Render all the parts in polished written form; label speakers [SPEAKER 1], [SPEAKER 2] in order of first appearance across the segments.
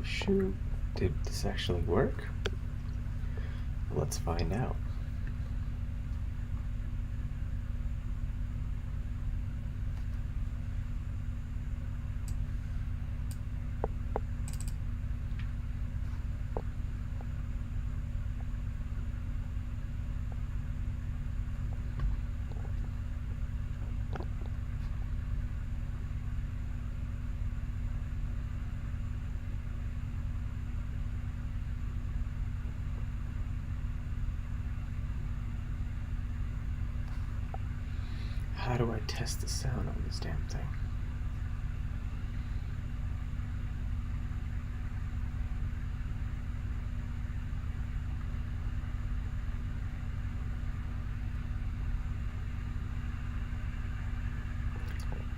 [SPEAKER 1] shoot. Did this actually work? Let's find out. How do I test the sound on this damn thing?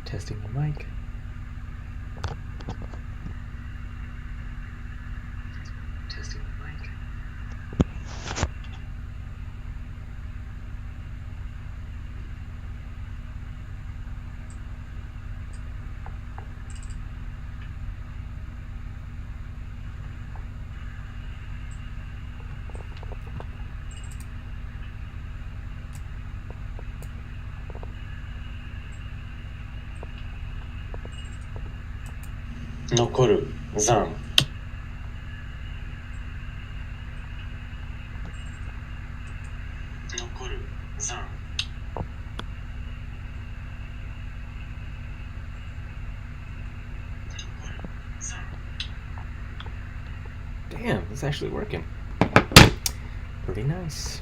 [SPEAKER 1] Testing the mic. Testing the mic.
[SPEAKER 2] 残る残残る残
[SPEAKER 1] Damn, it's actually working. Pretty nice.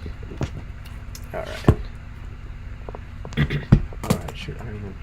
[SPEAKER 1] Alright. Alright, shoot, I don't even...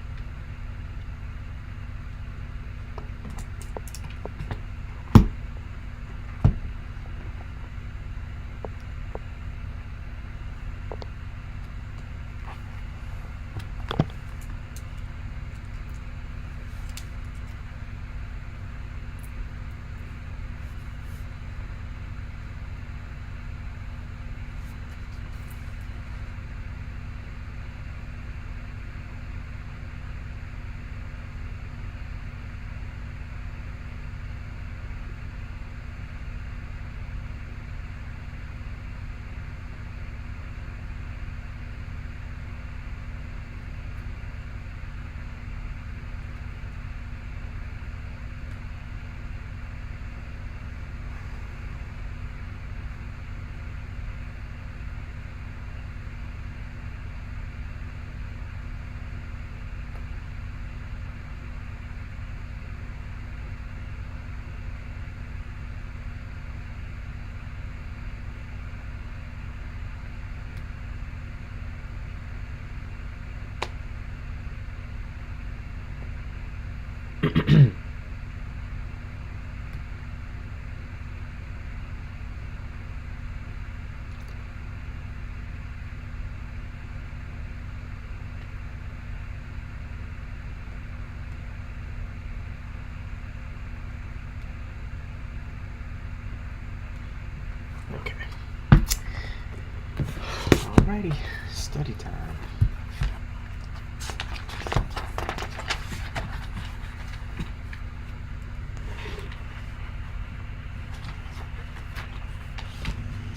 [SPEAKER 1] Okay. Alrighty, study time.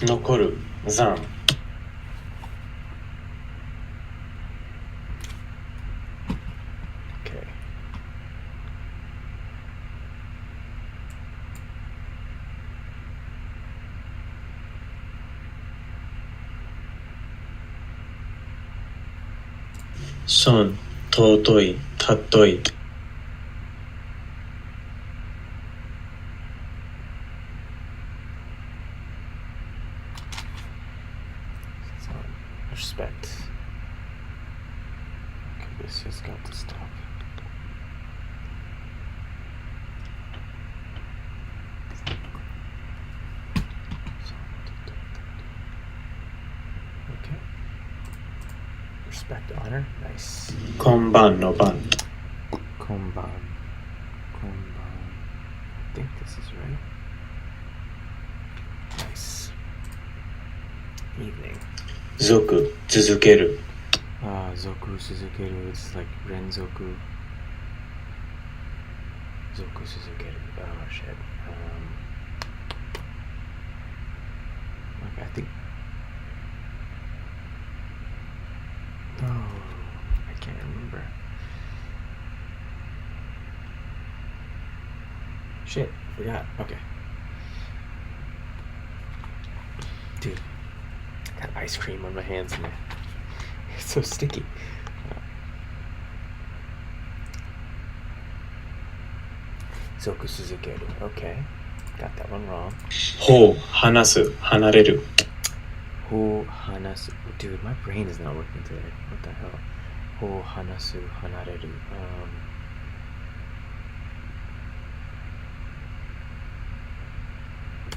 [SPEAKER 2] 残る残
[SPEAKER 1] Okay.
[SPEAKER 2] son 尊い尊い
[SPEAKER 1] So, respect. Okay, this has got to stop. Okay. Respect, honor. Nice.
[SPEAKER 2] こんばんの番
[SPEAKER 1] Konban. Konban. I think this is right. Nice. Evening.
[SPEAKER 2] 続続ける
[SPEAKER 1] Zoku Suzukeru. It's like Renzoku. Zoku Suzukeru. Oh shit. think. Oh, I can't remember. Shit, forgot. Okay. Dude, I got ice cream on my hands and it's so sticky. Soku Suzukeru. Okay. Got that one wrong.
[SPEAKER 2] ほう、話す、離れる。
[SPEAKER 1] Ho hanasu. Dude, my brain is not working today. What the hell? Ho hanasu hanareru.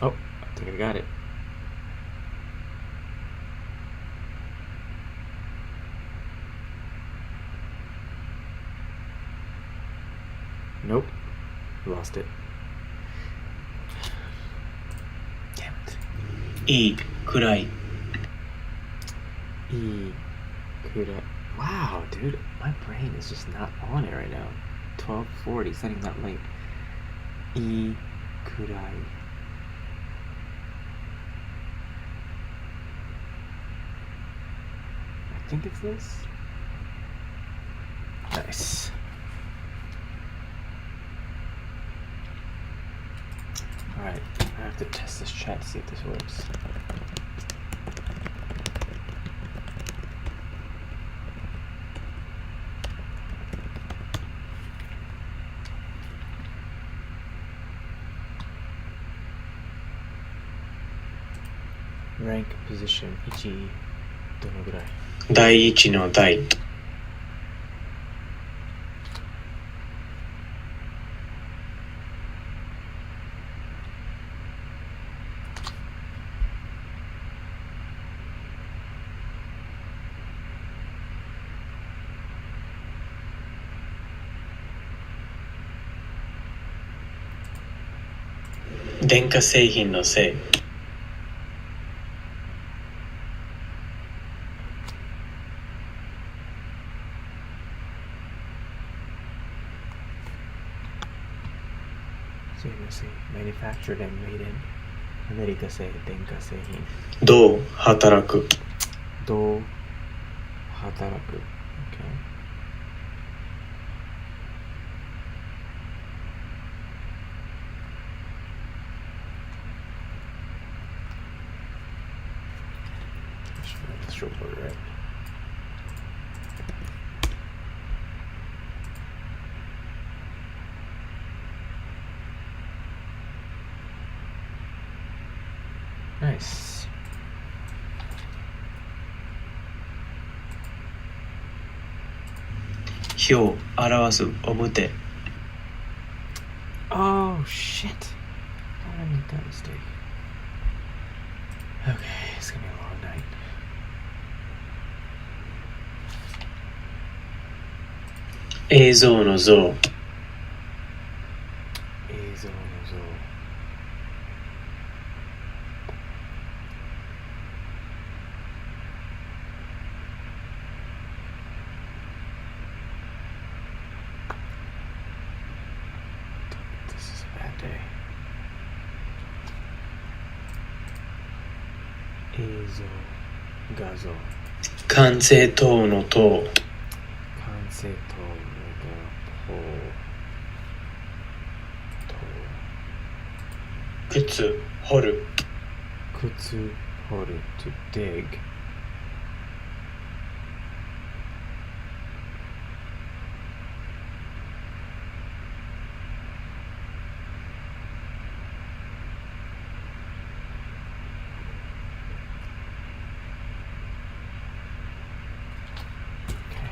[SPEAKER 1] Oh, I think I got it. Nope. Lost it. Damn it.
[SPEAKER 2] いい、暗い。
[SPEAKER 1] Wow, dude, my brain is just not on it right now. 12:40, it's not even that late. Kurai. I think it's this. Nice. Alright, I have to test this chat to see if this works. Rank position 1どのぐらい？
[SPEAKER 2] 第一の第。電化製品のせい。
[SPEAKER 1] Manufactured and made in アメリカ製電化製品。
[SPEAKER 2] どう働く。
[SPEAKER 1] どう働く。Okay. That's short word, right? Nice.
[SPEAKER 2] 表表す表。
[SPEAKER 1] Oh shit. How did I make that mistake? Okay, it's gonna be a long night.
[SPEAKER 2] 映像の像。
[SPEAKER 1] 映像の像。This is a bad day. 映像、画像。
[SPEAKER 2] 完成等の等。
[SPEAKER 1] 完成等の
[SPEAKER 2] 靴掘る。
[SPEAKER 1] 靴掘る to dig. Okay.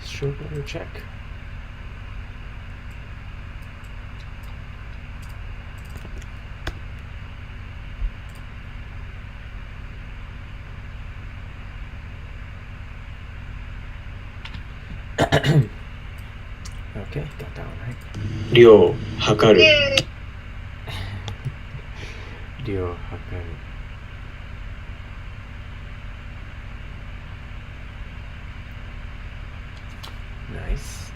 [SPEAKER 1] Short order check. Okay, got that one right.
[SPEAKER 2] 量測る。
[SPEAKER 1] 量測る。Nice.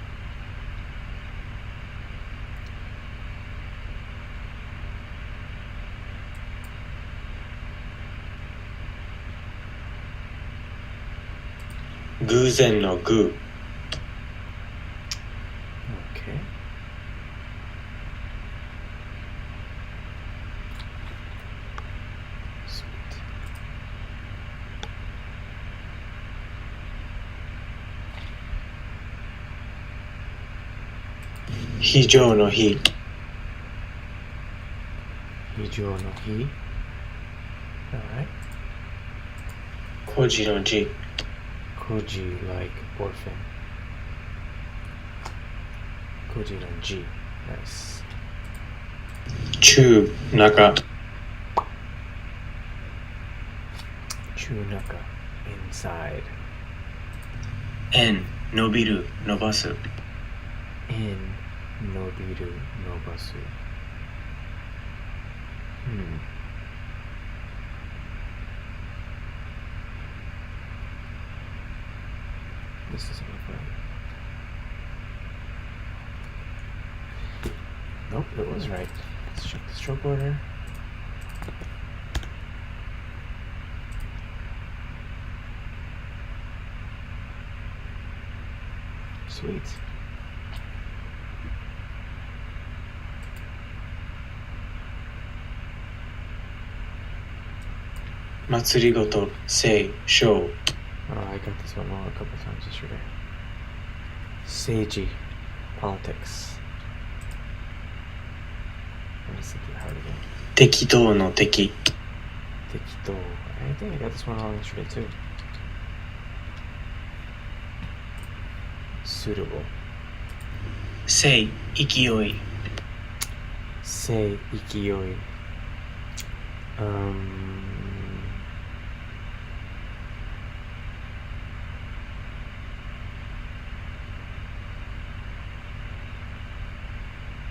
[SPEAKER 2] 偶然の偶。
[SPEAKER 1] Okay. Sweet.
[SPEAKER 2] 非常の非。
[SPEAKER 1] 非常の非。Alright.
[SPEAKER 2] 孤児の児。
[SPEAKER 1] Koji like orphan. Koji no G. Nice.
[SPEAKER 2] 中中。
[SPEAKER 1] Chunaka. Inside.
[SPEAKER 2] 円伸びる伸ばす。
[SPEAKER 1] In nobiru nobasu. This doesn't look right. Nope, it was right. Let's check the stroke order. Sweet.
[SPEAKER 2] "祭りごと、聖、小。
[SPEAKER 1] Oh, I got this one wrong a couple times yesterday. Seiji. Politics. Let me think it hard again.
[SPEAKER 2] 適当の適。
[SPEAKER 1] Tekito. I think I got this one wrong yesterday too. Suitable.
[SPEAKER 2] 聖、勢い。
[SPEAKER 1] Sei ikiyoi.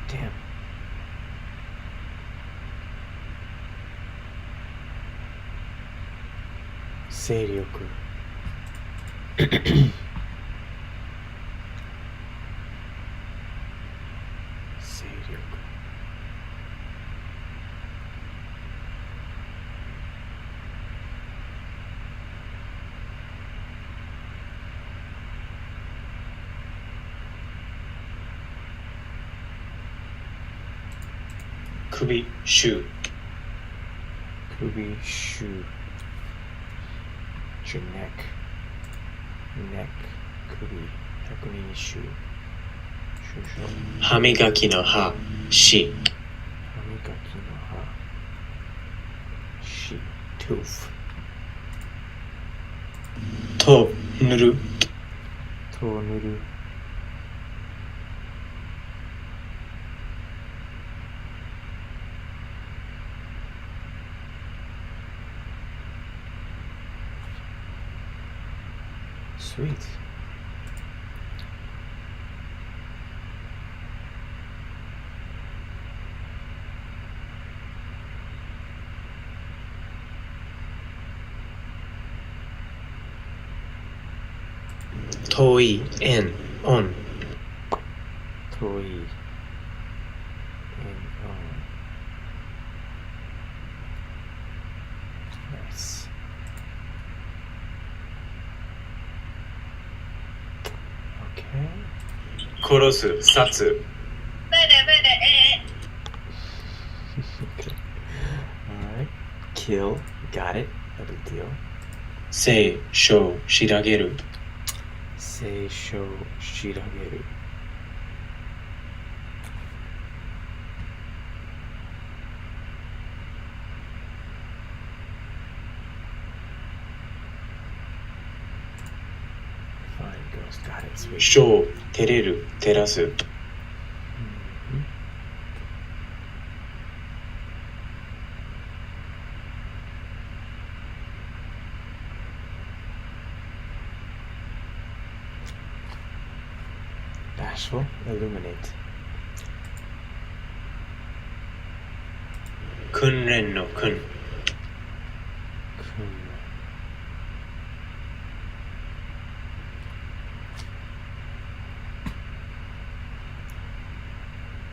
[SPEAKER 1] Damn. Seiryoku. Seiryoku.
[SPEAKER 2] Kubi, shu.
[SPEAKER 1] Kubi shu. Your neck. Neck. Kubi. Hakuni shu. Shu shu.
[SPEAKER 2] 歯磨きの歯、し。
[SPEAKER 1] Hamigaki no ha. Shi. Tooth.
[SPEAKER 2] と、塗る。
[SPEAKER 1] To nuru. Sweet.
[SPEAKER 2] "遠い、円、音。
[SPEAKER 1] Toi. And nice. Okay.
[SPEAKER 2] 殺す、刺す。
[SPEAKER 1] Okay. Alright. Kill. Got it. No big deal.
[SPEAKER 2] 聖、小、調げる。
[SPEAKER 1] Seisho shirageru. Fine, girls. Got it. Sweet.
[SPEAKER 2] 小、照れる、照らす。
[SPEAKER 1] Mhm. Bashful. Illuminate.
[SPEAKER 2] 訓練の訓。
[SPEAKER 1] Kun.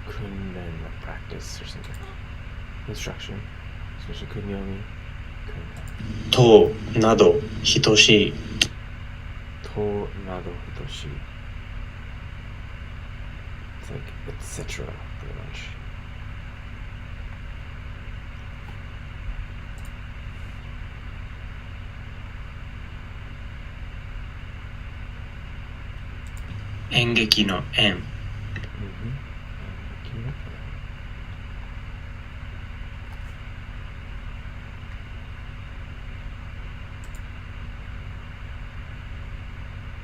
[SPEAKER 1] Kunren, like practice or something. Instruction. Especially kunyomi. Kunren.
[SPEAKER 2] と、など、等しい。
[SPEAKER 1] To to nado hitoshi. It's like etc. pretty much.
[SPEAKER 2] Engeki no en.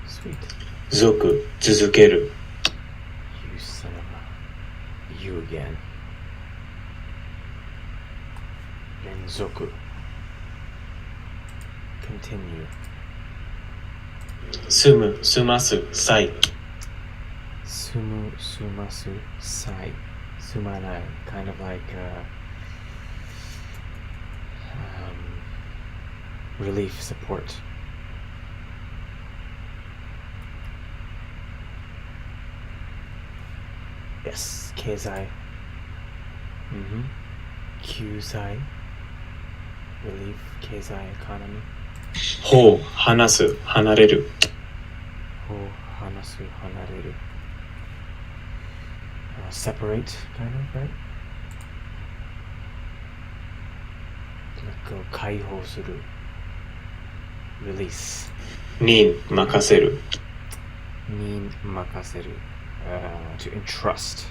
[SPEAKER 1] Sweet.
[SPEAKER 2] 続、続ける。
[SPEAKER 1] You son of a... You again. 連続 Continue.
[SPEAKER 2] 住む、住ます、さい。
[SPEAKER 1] 住む、住ます、さい。住まない kind of like relief support. Yes, 経済 救済 relief 経済 economy.
[SPEAKER 2] ほう、話す、離れる。
[SPEAKER 1] ほう話す離れる separate kind of right. Let go 解放する release
[SPEAKER 2] に任せる。
[SPEAKER 1] に任せる to entrust.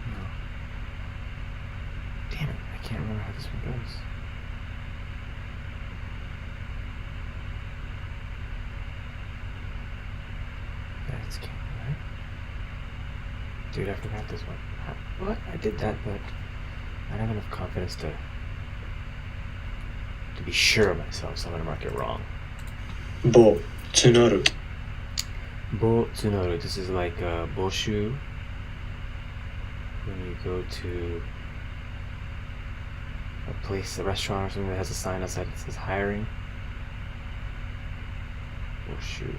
[SPEAKER 1] No. Damn it, I can't remember how this one goes. That's can't right? Dude, I forgot this one. What? I did that, but I don't have enough confidence to be sure of myself, so I'm gonna mark it wrong.
[SPEAKER 2] ぼ、募る。
[SPEAKER 1] Bo tsunoru. This is like boshu. When you go to a place, a restaurant or something that has a sign outside that says hiring. Boshu.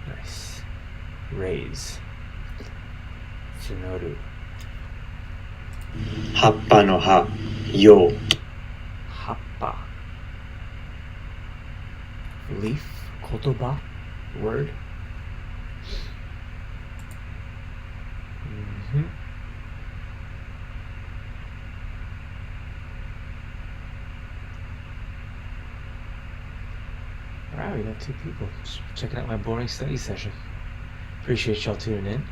[SPEAKER 1] Nice. Raise. Tsunoru.
[SPEAKER 2] 葉っぱの葉、葉。
[SPEAKER 1] 葉っぱ leaf 言葉 word. Alright, we got 2 people checking out my boring study session. Appreciate y'all tuning in.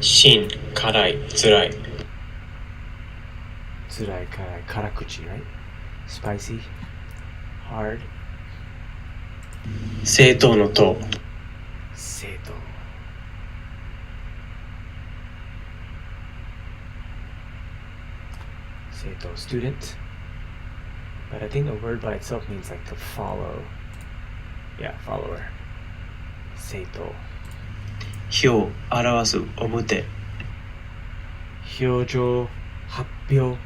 [SPEAKER 2] 辛、辛い、辛い。
[SPEAKER 1] 辛い辛い辛口 right? Spicy, hard.
[SPEAKER 2] 政党の党。
[SPEAKER 1] 生徒 生徒 student. But I think the word by itself means like to follow. Yeah, follower. 生徒
[SPEAKER 2] 表、表す、表。
[SPEAKER 1] 表情発表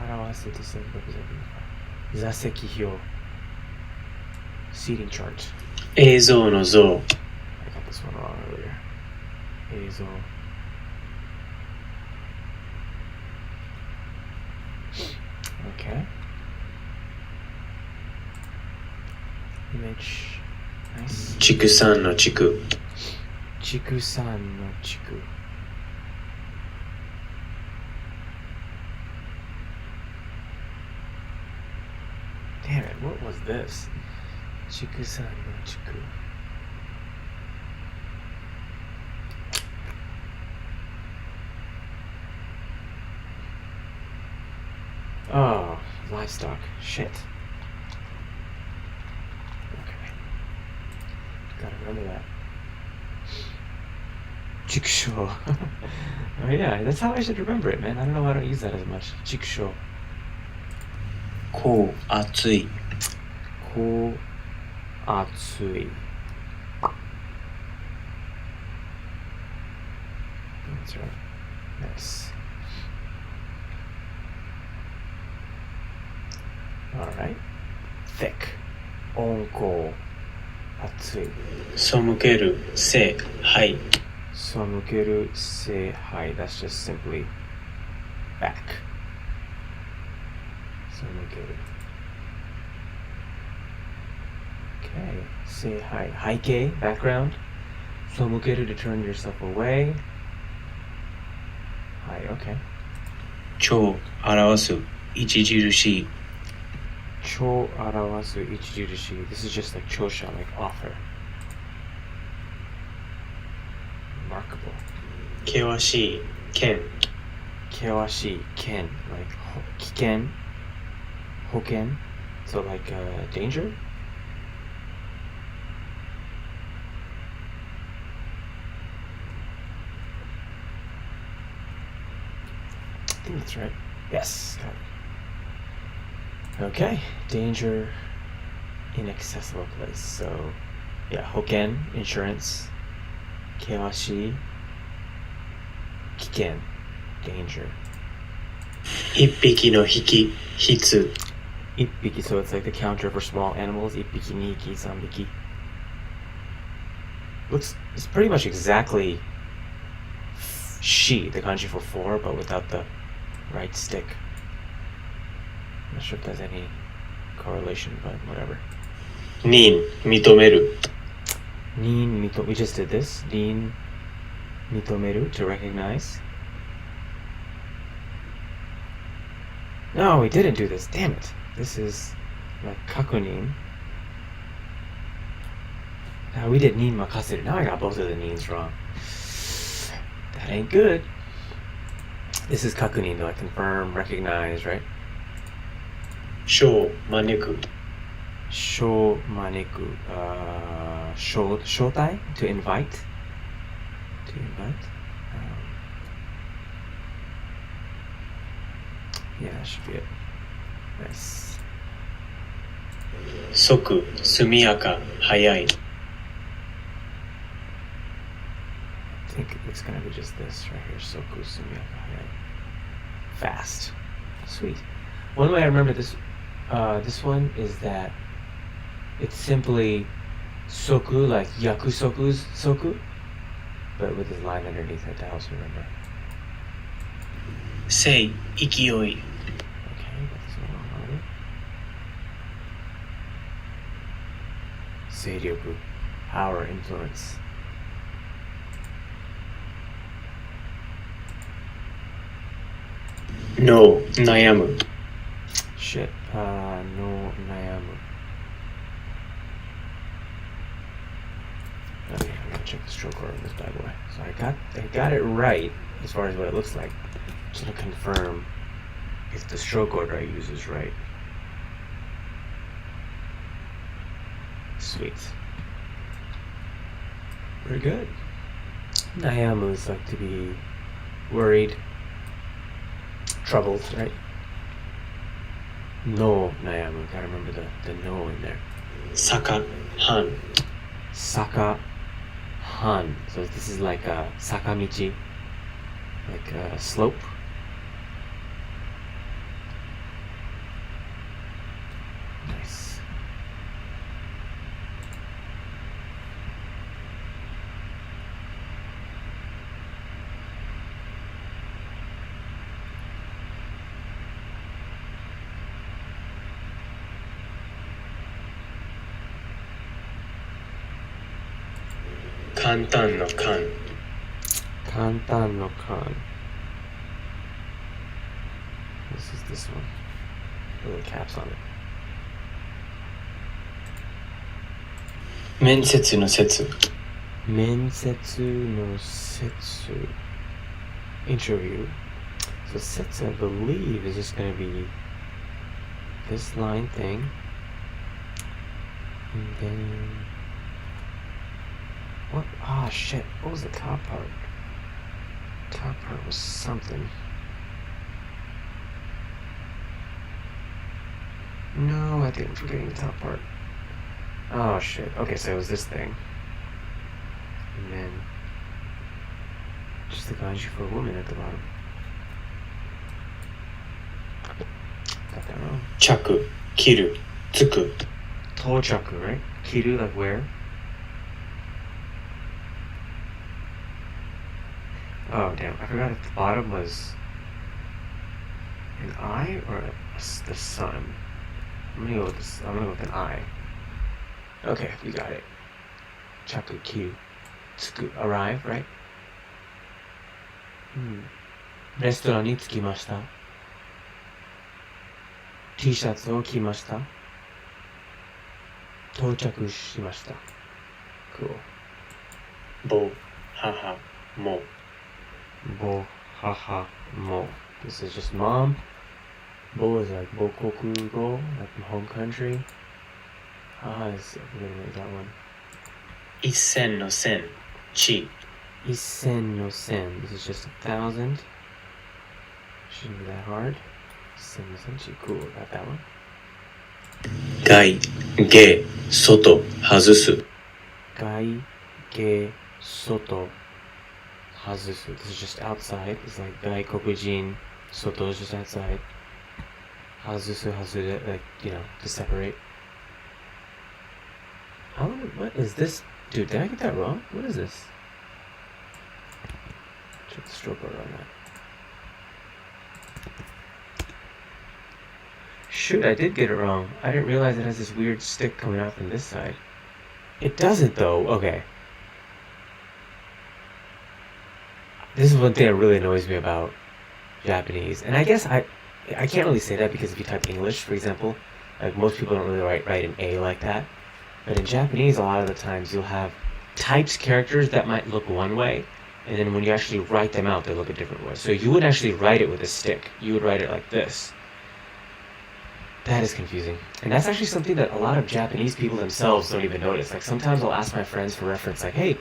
[SPEAKER 1] 表す to say represent 座席表 seating chart.
[SPEAKER 2] 映像の像。
[SPEAKER 1] I got this one wrong earlier. 映像 Okay. Image. Nice.
[SPEAKER 2] 畜産の畜。
[SPEAKER 1] 畜産の畜 Damn it, what was this? 畜産の畜 Oh, livestock. Shit. Okay. Gotta remember that. Jigshaw. Oh yeah, that's how I should remember it, man. I don't know why I don't use that as much. Jigshaw.
[SPEAKER 2] こう、熱い。
[SPEAKER 1] こう熱い That's right. Nice. Alright. Thick. 温厚熱い
[SPEAKER 2] 背ける背はい
[SPEAKER 1] 背ける背はい That's just simply back 背ける Okay 背はい背景 background 背ける to turn yourself away はい OK
[SPEAKER 2] 超表す著しい
[SPEAKER 1] 超表す著しい This is just like 聴者 like offer remarkable
[SPEAKER 2] 険しい険
[SPEAKER 1] 険しい険 like 危険保険 So like danger I think that's right Yes got it Okay danger inaccessible place So yeah 保険 insurance 険しい危険 danger
[SPEAKER 2] 一匹の引き筆
[SPEAKER 1] 一匹 so it's like the counter for small animals 一匹二匹三匹 Looks it's pretty much exactly she the kanji for four but without the right stick I'm not sure if there's any correlation but whatever
[SPEAKER 2] 認認める
[SPEAKER 1] Nin we just did this Nin mitomeru to recognize No we didn't do this damn it This is like kakunin Now we did nin makaseru Now I got both of the nins wrong That ain't good This is kakunin though, like confirm, recognize, right?
[SPEAKER 2] 招招く
[SPEAKER 1] Sho maneku. Shotai? To invite? To invite? Yeah, that should be it. Nice.
[SPEAKER 2] 速速やか速い
[SPEAKER 1] I think it's gonna be just this right here. Soku sumiyaka hayai. Fast. Sweet. One way I remember this one is that it's simply soku, like yakusoku's soku, but with this line underneath it that helps me remember.
[SPEAKER 2] 勢勢い
[SPEAKER 1] Okay, got this one wrong. Seiryoku, power, influence.
[SPEAKER 2] No 悩む
[SPEAKER 1] Shit. No nayamu. Okay, I'm gonna check the stroke order on this bad boy. So I got it right as far as what it looks like. Just gonna confirm if the stroke order I use is right. Sweet. Very good. Nayamu is like to be worried, troubled, right? No nayamu. Gotta remember the no in there.
[SPEAKER 2] 坂半
[SPEAKER 1] Saka Han. So this is like a sakamichi, like a slope. Nice.
[SPEAKER 2] 簡単の簡
[SPEAKER 1] Kantan no kan. This is this one. Little caps on it.
[SPEAKER 2] 面接の接
[SPEAKER 1] Mensetsu no setsu. Interview. So setsu, I believe, is just going to be this line thing. And then... What? Ah, shit. What was the top part? Top part was something. No, I think I'm forgetting the top part. Oh, shit. Okay, so it was this thing. And then... just the kanji for a woman at the bottom. Got that wrong.
[SPEAKER 2] 着切るつく
[SPEAKER 1] Tochaku, right? Kiru, like where? Oh, damn. I forgot if the bottom was an I or the sun. I'm gonna go with this. I'm gonna go with an I. Okay, we got it. Chaku Kiru. Tsuku, arrive, right? うん。レストランに着きました。T シャツを着ました。到着しました。Cool.
[SPEAKER 2] ぼ、母、も。
[SPEAKER 1] ぼ、母、も。This is just mom. Bo is like 母国語, like home country. Haha is, I'm gonna make that one.
[SPEAKER 2] 一銭の銭、地。
[SPEAKER 1] 一銭の銭. This is just 1,000. Shouldn't be that hard. 一銭の銭地. Cool, got that one.
[SPEAKER 2] 外、下、外、外す。
[SPEAKER 1] 外、下、外、外す. This is just outside. It's like 外国人. Soto is just outside. 外す、外す, like, you know, to separate. What is this? Dude, did I get that wrong? What is this? Check the stroke order on that. Shoot, I did get it wrong. I didn't realize it has this weird stick coming out from this side. It doesn't, though. Okay. This is one thing that really annoys me about Japanese. And I guess I can't really say that because if you type English, for example, like most people don't really write an A like that. But in Japanese, a lot of the times you'll have typed characters that might look one way, and then when you actually write them out, they look a different way. So you wouldn't actually write it with a stick. You would write it like this. That is confusing. And that's actually something that a lot of Japanese people themselves don't even notice. Like sometimes I'll ask my friends for reference, like, hey,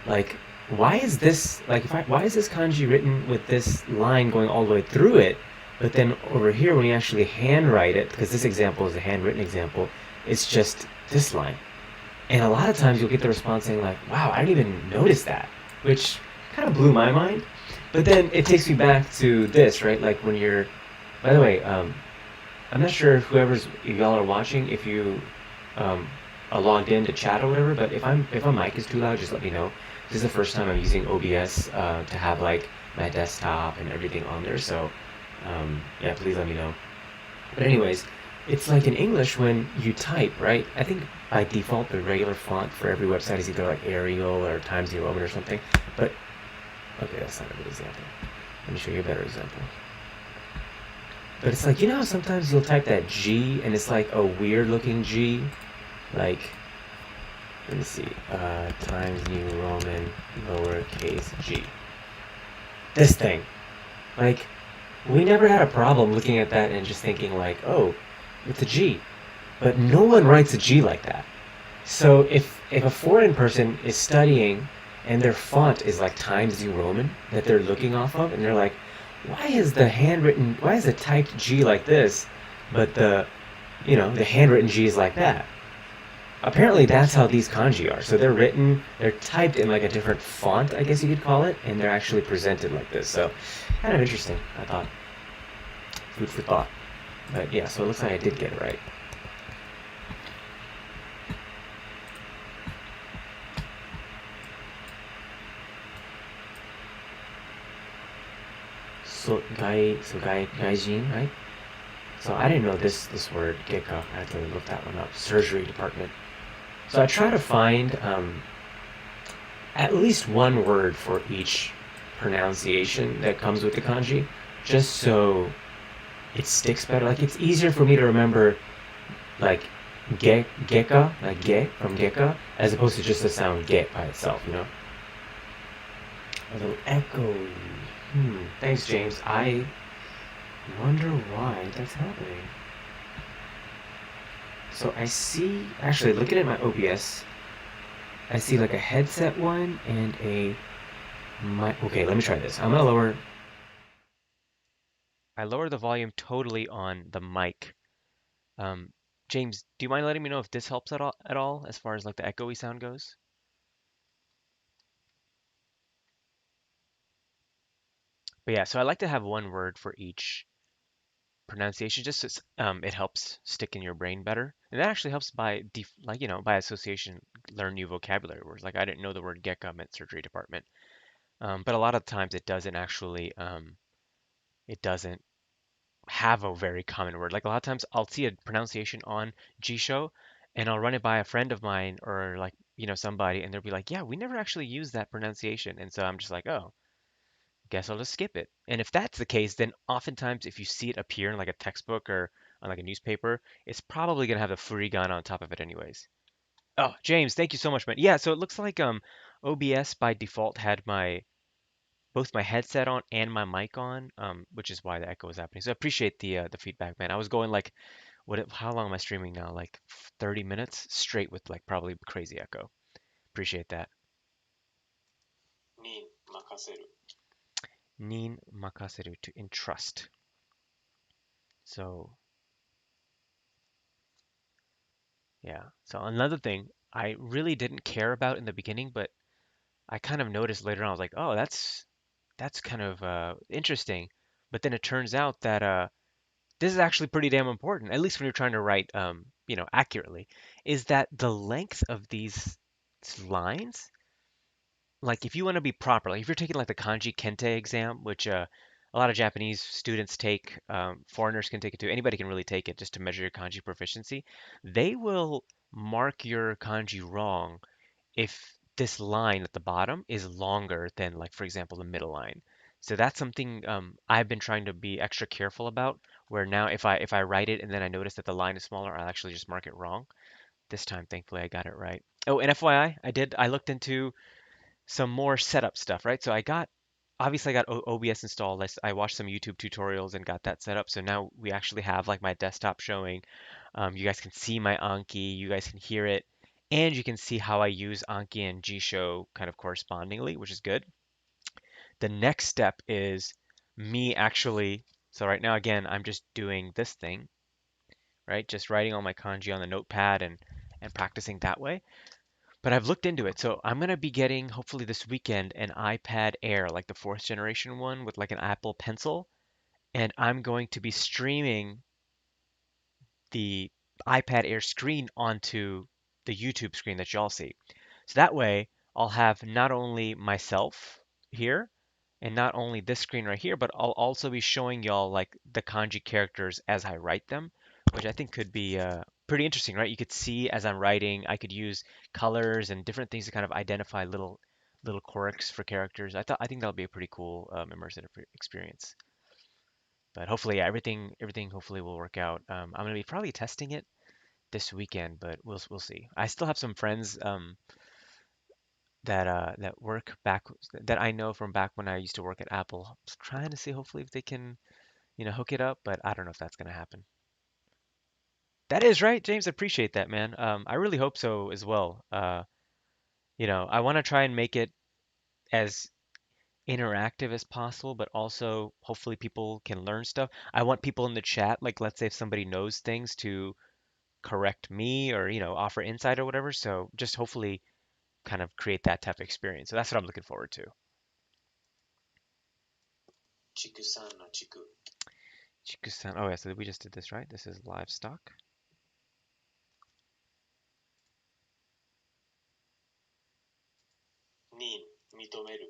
[SPEAKER 1] like, why is this, like, why is this kanji written with this line going all the way through it? But then over here, when you actually handwrite it, because this example is a handwritten example, it's just this line. And a lot of times you'll get the response saying like, wow, I didn't even notice that, which kind of blew my mind. But then it takes me back to this, right? Like when you're, by the way, I'm not sure if y'all are watching, if you are logged in to chat or whatever, but if my mic is too loud, just let me know. This is the first time I'm using OBS to have like my desktop and everything on there, so yeah, please let me know. But anyways, it's like in English when you type, right? I think by default the regular font for every website is either like Arial or Times New Roman or something. But okay, that's not a good example. Let me show you a better example. But it's like, you know how sometimes you'll type that G and it's like a weird looking G? Like, let me see, Times New Roman lowercase g. This thing. Like, we never had a problem looking at that and just thinking like, oh, it's a G. But no one writes a G like that. So if a foreign person is studying and their font is like Times New Roman that they're looking off of, and they're like, why is the typed G like this, but the handwritten G is like that? Apparently that's how these kanji are. So they're typed in like a different font, I guess you could call it, and they're actually presented like this. So kind of interesting, I thought. Food for thought. But yeah, so it looks like I did get it right. Gaijin, right? So I didn't know this word, geka. I had to look that one up. Surgery department. So I try to find at least one word for each pronunciation that comes with the kanji, just so it sticks better. Like it's easier for me to remember like geka, like ge from geka, as opposed to just the sound get by itself, you know? A little echo. Thanks, James. I wonder why that's happening. So I see, actually looking at my OBS, I see like a headset one and a mic. Okay, let me try this. I'm gonna I lower the volume totally on the mic. James, do you mind letting me know if this helps at all as far as like the echoey sound goes? But yeah, so I like to have one word for each pronunciation just so it helps stick in your brain better. And that actually helps by by association learn new vocabulary words. Like I didn't know the word gecko meant surgery department. But a lot of times it doesn't actually it doesn't have a very common word. Like a lot of times I'll see a pronunciation on Jisho and I'll run it by a friend of mine or like, somebody and they'll be like, "Yeah, we never actually use that pronunciation." And so I'm just like, "Oh, guess I'll just skip it." And if that's the case, then oftentimes if you see it appear in like a textbook or on like a newspaper, it's probably gonna have the furigan on top of it anyways. Oh, James, thank you so much, man. Yeah, so it looks like OBS by default had my both my headset on and my mic on, which is why the echo was happening. So I appreciate the feedback, man. I was going like, how long am I streaming now? Like 30 minutes straight with like probably crazy echo. Appreciate that.
[SPEAKER 2] に任せる。
[SPEAKER 1] Nin makaseru to entrust. So yeah. So another thing I really didn't care about in the beginning, but I kind of noticed later on. I was like, oh, that's kind of interesting. But then it turns out that this is actually pretty damn important, at least when you're trying to write, accurately, is that the length of these lines, like if you want to be proper, like if you're taking like the Kanji Kente exam, which a lot of Japanese students take, foreigners can take it too, anybody can really take it just to measure your kanji proficiency, they will mark your kanji wrong if this line at the bottom is longer than, like, for example, the middle line. So that's something I've been trying to be extra careful about, where now if I write it and then I notice that the line is smaller, I'll actually just mark it wrong. This time, thankfully, I got it right. Oh, and FYI, I looked into some more setup stuff, right? So obviously I got OBS installed. I watched some YouTube tutorials and got that set up. So now we actually have like my desktop showing. You guys can see my Anki, you guys can hear it, and you can see how I use Anki and G-Show kind of correspondingly, which is good. The next step is me actually, so right now again, I'm just doing this thing, right? Just writing all my kanji on the notepad and practicing that way. But I've looked into it, so I'm gonna be getting hopefully this weekend an iPad Air, like the fourth generation one with like an Apple Pencil, and I'm going to be streaming the iPad Air screen onto the YouTube screen that y'all see. So that way, I'll have not only myself here and not only this screen right here, but I'll also be showing y'all like the kanji characters as I write them, which I think could be pretty interesting, right? You could see as I'm writing, I could use colors and different things to kind of identify little quirks for characters. I think that'll be a pretty cool immersive experience. But hopefully, yeah, everything hopefully will work out. I'm gonna be probably testing it this weekend, but we'll see. I still have some friends that work back that I know from back when I used to work at Apple. I'm just trying to see hopefully if they can, hook it up, but I don't know if that's gonna happen. That is right, James. I appreciate that, man. I really hope so as well. I want to try and make it as interactive as possible, but also hopefully people can learn stuff. I want people in the chat, like let's say if somebody knows things to correct me or, offer insight or whatever. So just hopefully kind of create that type of experience. So that's what I'm looking forward to.
[SPEAKER 2] 畜産の畜
[SPEAKER 1] Chikusan. Oh yeah, so we just did this, right? This is livestock.
[SPEAKER 2] に認める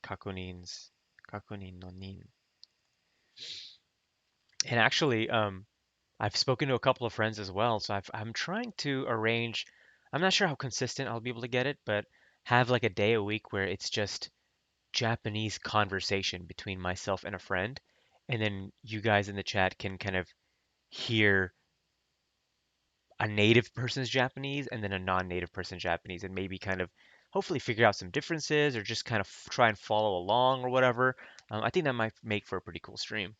[SPEAKER 1] Kakunins. Kakunin no nin. And actually, I've spoken to a couple of friends as well, so I'm trying to arrange. I'm not sure how consistent I'll be able to get it, but have like a day a week where it's just Japanese conversation between myself and a friend, and then you guys in the chat can kind of hear a native person's Japanese and then a non-native person's Japanese, and maybe kind of hopefully figure out some differences or just kind of try and follow along or whatever. I think that might make for a pretty cool stream.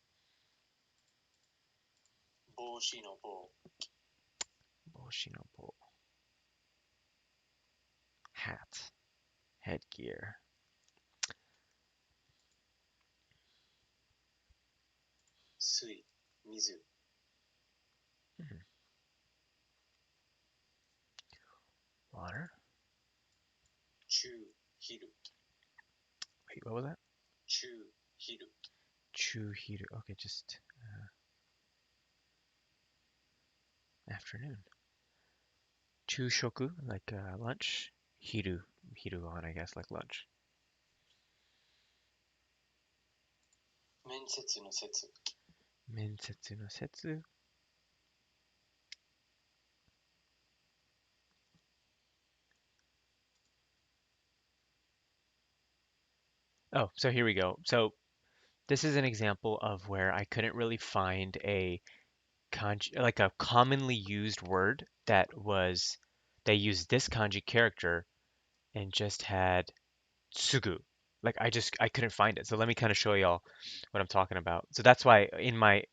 [SPEAKER 2] 帽子の帽
[SPEAKER 1] Boshinopo. Hat. Headgear.
[SPEAKER 2] 水水
[SPEAKER 1] Hmm. Water.
[SPEAKER 2] 中昼
[SPEAKER 1] Wait, what was that?
[SPEAKER 2] 中昼
[SPEAKER 1] Chuhiru. Okay, just. Afternoon. Chushoku, like lunch. Hiru, hirugohan, I guess, like lunch. 面接の説. Oh, so here we go. So this is an example of where I couldn't really find a kanji, like a commonly used word that was, they used this kanji character and just had tsugu. Like I couldn't find it. So let me kind of show y'all what I'm talking about. So that's why in my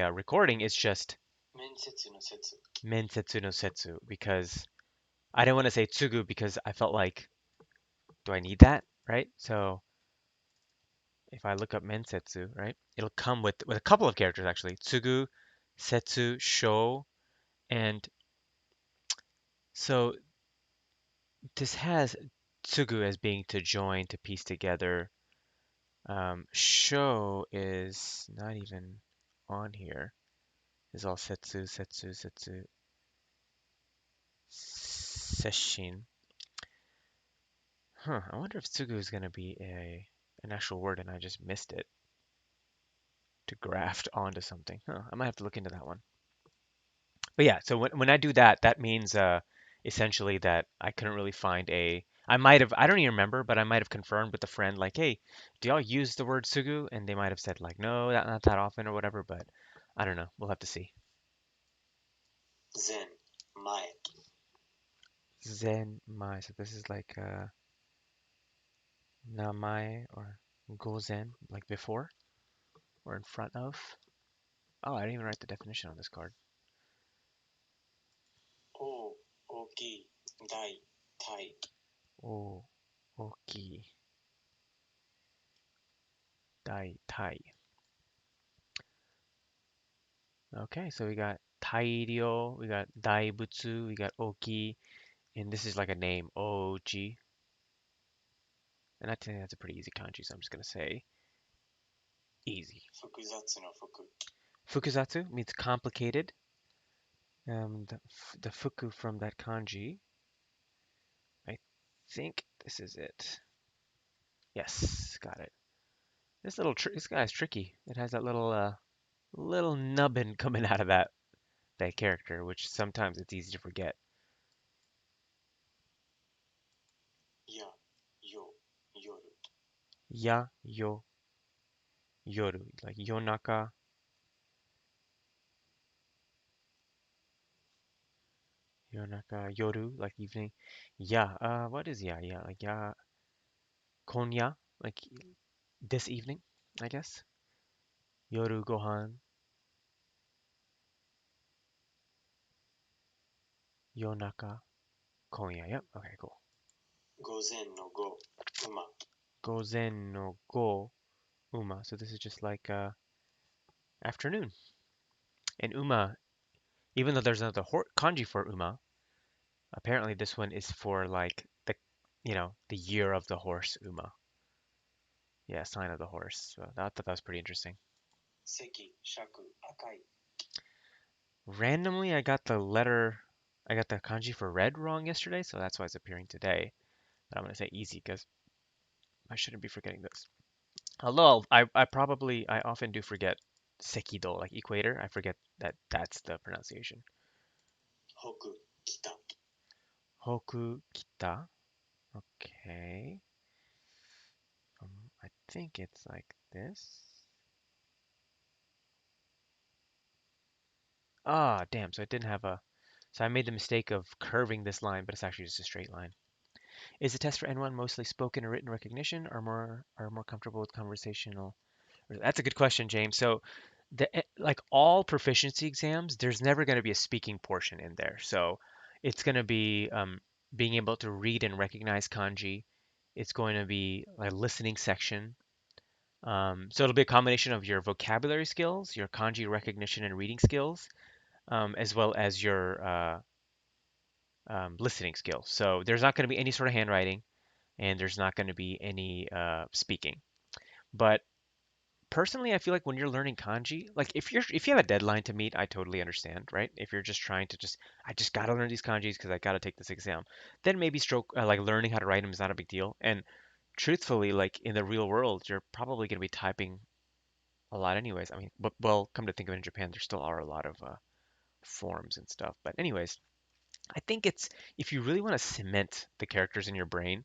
[SPEAKER 1] recording it's just mensetsu no setsu because I didn't want to say tsugu because I felt like, do I need that, right? So if I look up mensetsu, right, it'll come with a couple of characters actually. Tsugu, setsu, sho, and so this has tsugu as being to join, to piece together. Sho is not even on here. Is all setsu, setsu, setsu, sesshin. Huh, I wonder if tsugu is going to be an actual word and I just missed it to graft onto something. Huh, I might have to look into that one. But yeah, so when I do that, that means essentially that I couldn't really find a. I might have, I don't even remember, but I might have confirmed with a friend, like, hey, do y'all use the word sugu? And they might have said, like, no, not that often or whatever, but I don't know. We'll have to see.
[SPEAKER 2] 前、前、
[SPEAKER 1] Zen mai. So this is like namae or gozen, like before or in front of. Oh, I didn't even write the definition on this card.
[SPEAKER 2] 大、大きい、大、大、
[SPEAKER 1] Oh, oki, dai, tai. Okay, so we got Tairio, we got Daibutsu, we got Oki, and this is like a name, Oji. And I think that's a pretty easy kanji, so I'm just gonna say easy.
[SPEAKER 2] 複雑の複、
[SPEAKER 1] Fukuzatsu means complicated. The fuku from that kanji, I think this is it. Yes, got it. This guy's tricky. It has that little nubbin coming out of that character, which sometimes it's easy to forget.
[SPEAKER 2] や、よ、夜、
[SPEAKER 1] Ya, yo, yoru, like yonaka, yonaka, yoru, like evening. Yeah, what is ya? Yeah, like ya, konya, like this evening, I guess. Yoru gohan, yonaka, konya. Yep, okay, cool.
[SPEAKER 2] 午前の午、馬、
[SPEAKER 1] Gozen no go uma. So this is just like afternoon. And uma, even though there's another kanji for uma, apparently this one is for like the year of the horse uma. Yeah, sign of the horse. So I thought that was pretty interesting.
[SPEAKER 2] 赤、尺、赤い、
[SPEAKER 1] Randomly, I got the kanji for red wrong yesterday, so that's why it's appearing today. But I'm gonna say easy because I shouldn't be forgetting this. Although I often do forget sekido, like equator. I forget that that's the pronunciation.
[SPEAKER 2] 北、北、
[SPEAKER 1] Hoku kita. Okay. I think it's like this. Ah, damn. So it didn't have a. So I made the mistake of curving this line, but it's actually just a straight line. Is the test for N1 mostly spoken or written recognition, or more comfortable with conversational? That's a good question, James. So, like all proficiency exams, there's never going to be a speaking portion in there. So, it's going to be being able to read and recognize kanji. It's going to be a listening section. So it'll be a combination of your vocabulary skills, your kanji recognition and reading skills, as well as your listening skills. So there's not going to be any sort of handwriting, and there's not going to be any speaking. But
[SPEAKER 3] personally, I feel like when you're learning kanji, like if you have a deadline to meet, I totally understand, right? If you're just trying to just I just gotta learn these kanjis because I gotta take this exam, then maybe stroke like learning how to write them is not a big deal. And truthfully, like in the real world, you're probably gonna be typing a lot anyways. I mean, but well, come to think of it, in Japan, there still are a lot of forms and stuff. But anyways, I think it's if you really want to cement the characters in your brain,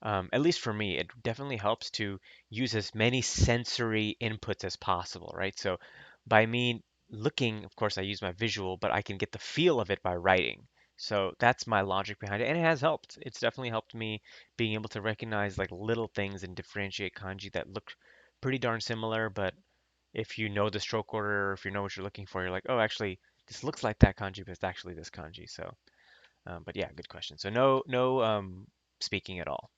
[SPEAKER 3] at least for me, it definitely helps to use as many sensory inputs as possible, right? So by me looking, of course, I use my visual, but I can get the feel of it by writing. So that's my logic behind it, and it has helped. It's definitely helped me being able to recognize like little things and differentiate kanji that look pretty darn similar, but if you know the stroke order, or if you know what you're looking for, you're like, oh, actually, this looks like that kanji, but it's actually this kanji. So but yeah, good question. So no speaking at all.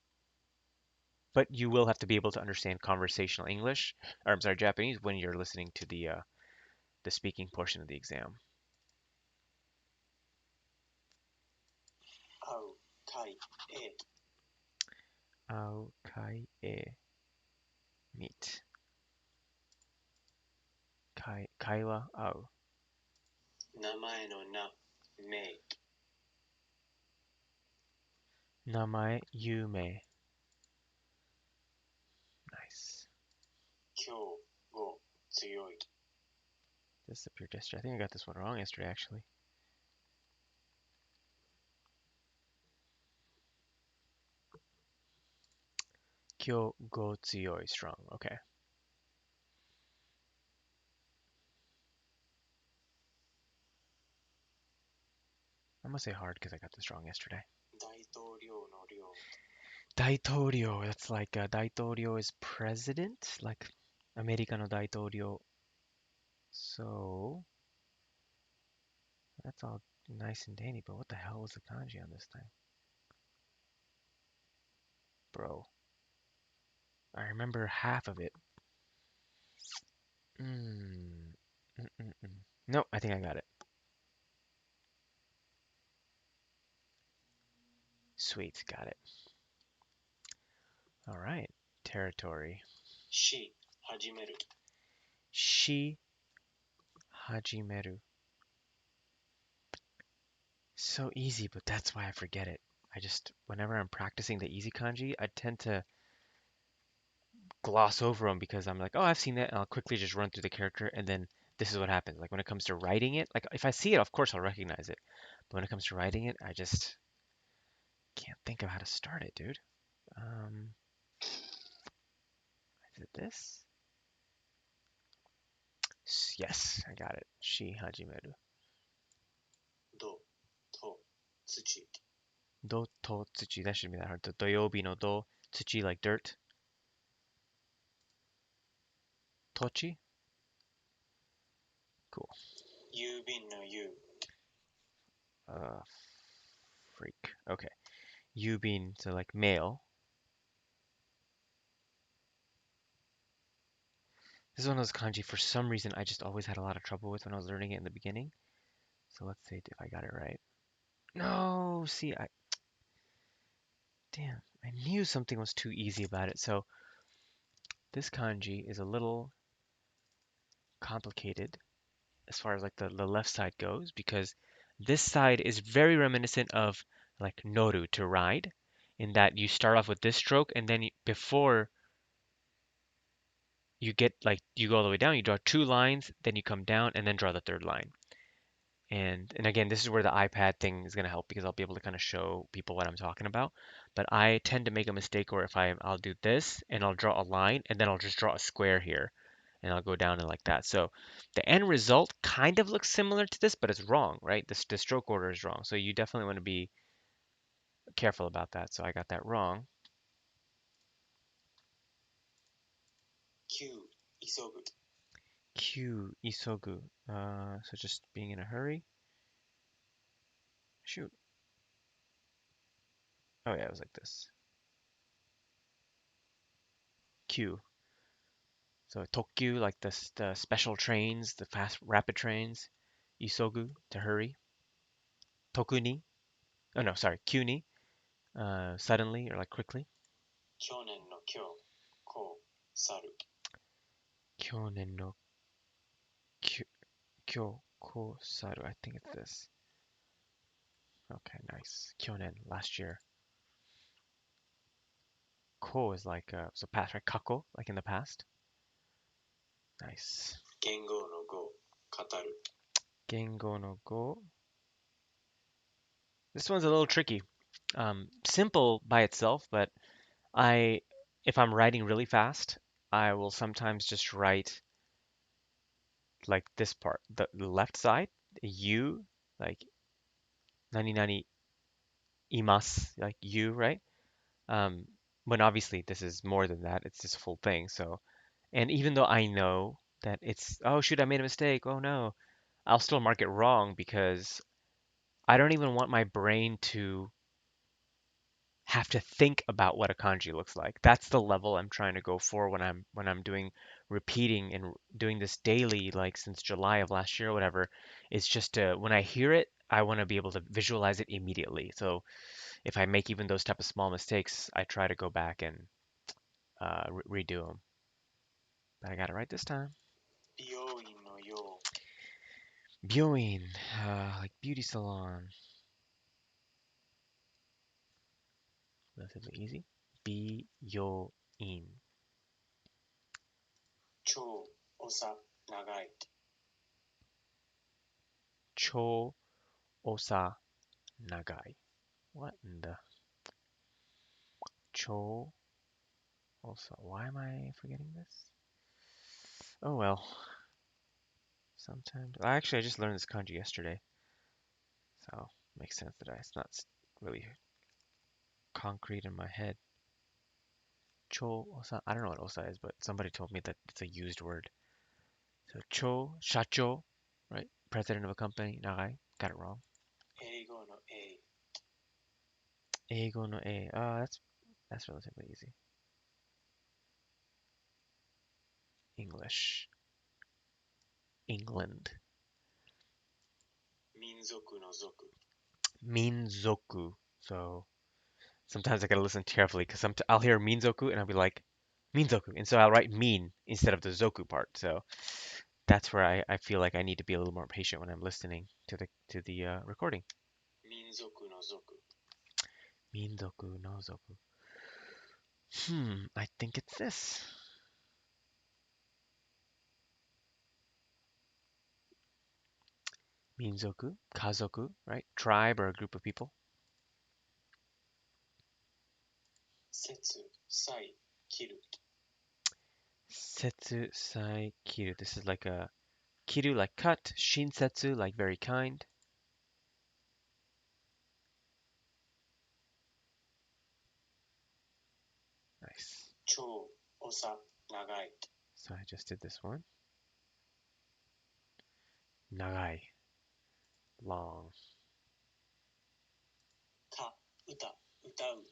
[SPEAKER 3] But you will have to be able to understand conversational English, or I'm sorry, Japanese when you're listening to the speaking portion of the exam.
[SPEAKER 2] 会う、会え、
[SPEAKER 3] Ao kai e meet. Kai wa ao.
[SPEAKER 2] 名前の名、名、
[SPEAKER 3] Namae yume. Nice.
[SPEAKER 2] 今日、語、強い、
[SPEAKER 3] This appeared yesterday. I think I got this one wrong yesterday actually. Kyo go tsuyoi strong. Okay. I'm gonna say hard because I got this wrong yesterday.
[SPEAKER 2] 大統領の領、
[SPEAKER 3] Daitorio. That's like Daitorio is president, like America no Daitorio. So that's all nice and dandy, but what the hell was the kanji on this thing? Bro, I remember half of it. Mm, mm. No, I think I got it. Sweet, got it. All right, territory.
[SPEAKER 2] し、始める、
[SPEAKER 3] Shi hajimeru. So easy, but that's why I forget it. I just, whenever I'm practicing the easy kanji, I tend to gloss over them because I'm like, oh, I've seen that, and I'll quickly just run through the character, and then this is what happens. Like when it comes to writing it, like if I see it, of course I'll recognize it. But when it comes to writing it, I just can't think of how to start it, dude. Um, is it this? Yes, I got it. Shi hajimeru.
[SPEAKER 2] ど、と、土、
[SPEAKER 3] Do to tsuchi. That shouldn't be that hard. The doyobi no do. Tsuchi like dirt. Tochi. Cool.
[SPEAKER 2] 郵便の郵、
[SPEAKER 3] Uh, freak. Okay. Yubin, so like mail. This is one of those kanji for some reason I just always had a lot of trouble with when I was learning it in the beginning. So let's see if I got it right. No, see, damn, I knew something was too easy about it. So this kanji is a little complicated as far as like the left side goes because this side is very reminiscent of like noru to ride in that you start off with this stroke and then before you get like you go all the way down, you draw two lines, then you come down and then draw the third line. And again, this is where the iPad thing is going to help because I'll be able to kind of show people what I'm talking about. But I tend to make a mistake where if I'll do this and I'll draw a line and then I'll just draw a square here and I'll go down and like that. So the end result kind of looks similar to this, but it's wrong, right? The stroke order is wrong. So you definitely want to be careful about that. So I got that wrong.
[SPEAKER 2] 9、急ぐ、
[SPEAKER 3] Q isogu. So just being in a hurry. Shoot. Oh yeah, it was like this. Q. So Tokyu, like the special trains, the fast rapid trains. Isogu, to hurry. Tokuni, oh no, sorry, Kyuni, suddenly or like quickly.
[SPEAKER 2] 去年の今日、こう、去る、
[SPEAKER 3] Kyonen no kyo, Kosaru. I think it's this. Okay, nice. Kyonen, last year. Ko is like, so past, right? Kako, like in the past. Nice.
[SPEAKER 2] 言語の語、語る。
[SPEAKER 3] Gengo no go. This one's a little tricky. Simple by itself, but I, if I'm writing really fast, I will sometimes just write like this part, the left side, you, like nani nani imas, like you, right? Um, when obviously this is more than that, it's this full thing. So, and even though I know that it's, oh shoot, I made a mistake, oh no, I'll still mark it wrong because I don't even want my brain to have to think about what a kanji looks like. That's the level I'm trying to go for when I'm doing repeating and doing this daily, like since July of last year or whatever. It's just when I hear it, I want to be able to visualize it immediately. So if I make even those type of small mistakes, I try to go back and redo them. But I got it right this time.
[SPEAKER 2] 美容院のよ
[SPEAKER 3] Byoin, like beauty salon. Relatively easy. Byoin.
[SPEAKER 2] 超、長、長い。
[SPEAKER 3] Cho osa nagai. What in the cho osa? Why am I forgetting this? Oh well. Sometimes. Actually, I just learned this kanji yesterday, so it makes sense that it's not really concrete in my head. Cho osa. I don't know what osa is, but somebody told me that it's a used word. So cho shacho, right? President of a company. Nagai. Got it wrong.
[SPEAKER 2] 英語の A、
[SPEAKER 3] Eigo no e. That's relatively easy. English. England.
[SPEAKER 2] 民族の族。
[SPEAKER 3] Minzoku. So sometimes I gotta listen carefully because I'll hear Minzoku and I'll be like Minzoku, and so I'll write Min instead of the Zoku part. So that's where I feel like I need to be a little more patient when I'm listening to the recording.
[SPEAKER 2] 民族の族。
[SPEAKER 3] Minzoku no Zoku. I think it's this. Minzoku, kazoku, right? Tribe or a group of people.
[SPEAKER 2] 節、菜、切る。
[SPEAKER 3] Setsu sai kiru. This is like a kiru like cut, shinsetsu like very kind. Nice.
[SPEAKER 2] 超、長、長い。
[SPEAKER 3] So I just did this one. Nagai, long.
[SPEAKER 2] か、歌、歌う。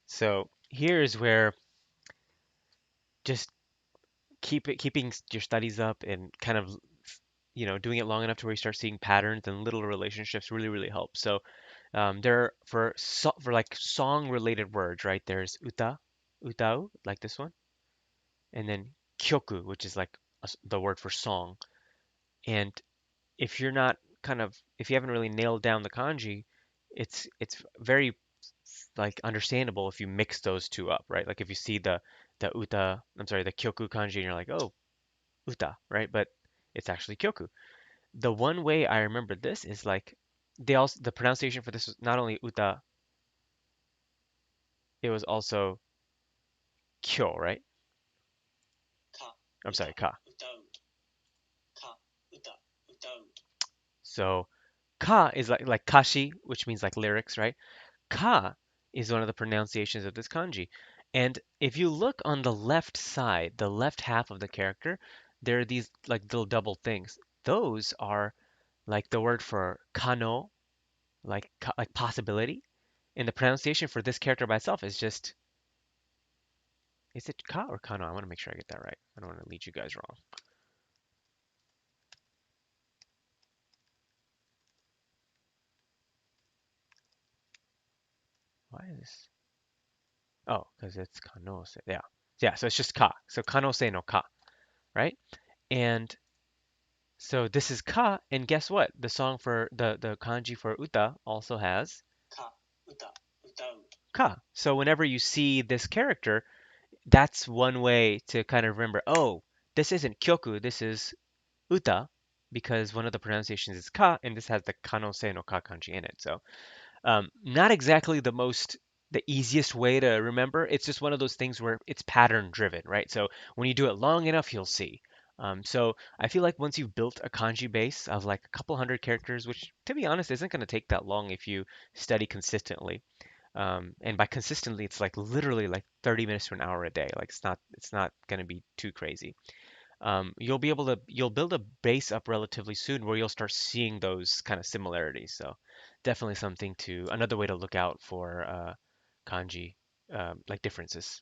[SPEAKER 3] So here's where just keeping your studies up and kind of doing it long enough to where you start seeing patterns and little relationships really help. So there for like song related words, right? There's utau like this one, and then kyoku, which is like the word for song. And if you're not if you haven't really nailed down the kanji, it's very like understandable if you mix those two up, right? Like if you see the kyoku kanji and you're like, oh, uta, right? But it's actually kyoku. The one way I remember this is like the pronunciation for this was not only uta, it was also kyo, right?
[SPEAKER 2] か、
[SPEAKER 3] I'm
[SPEAKER 2] 歌、
[SPEAKER 3] sorry, ka.
[SPEAKER 2] 歌う。か、歌、歌う。
[SPEAKER 3] So ka is like kashi, which means like lyrics, right? Ka is one of the pronunciations of this kanji. And if you look on the left side, the left half of the character, there are these like little double things. Those are like the word for kano, like possibility. And the pronunciation for this character by itself is just, is it ka or kano? I want to make sure I get that right. I don't want to lead you guys wrong. Why is this? Oh, because it's kanose. Yeah. Yeah, so it's just ka. So kanose no ka, right? And so this is ka, and guess what? The song for the kanji for uta also has
[SPEAKER 2] か、歌、歌う。
[SPEAKER 3] ka. So whenever you see this character, that's one way to kind of remember, oh, this isn't kyoku, this is uta, because one of the pronunciations is ka, and this has the kanose no ka kanji in it. So not exactly the easiest way to remember. It's just one of those things where it's pattern driven, right? So when you do it long enough, you'll see. So I feel like once you've built a kanji base of like a couple hundred characters, which to be honest isn't going to take that long if you study consistently. And by consistently, it's like literally like 30 minutes to an hour a day. Like it's not going to be too crazy. You'll build a base up relatively soon where you'll start seeing those kind of similarities. So definitely another way to look out for kanji like differences.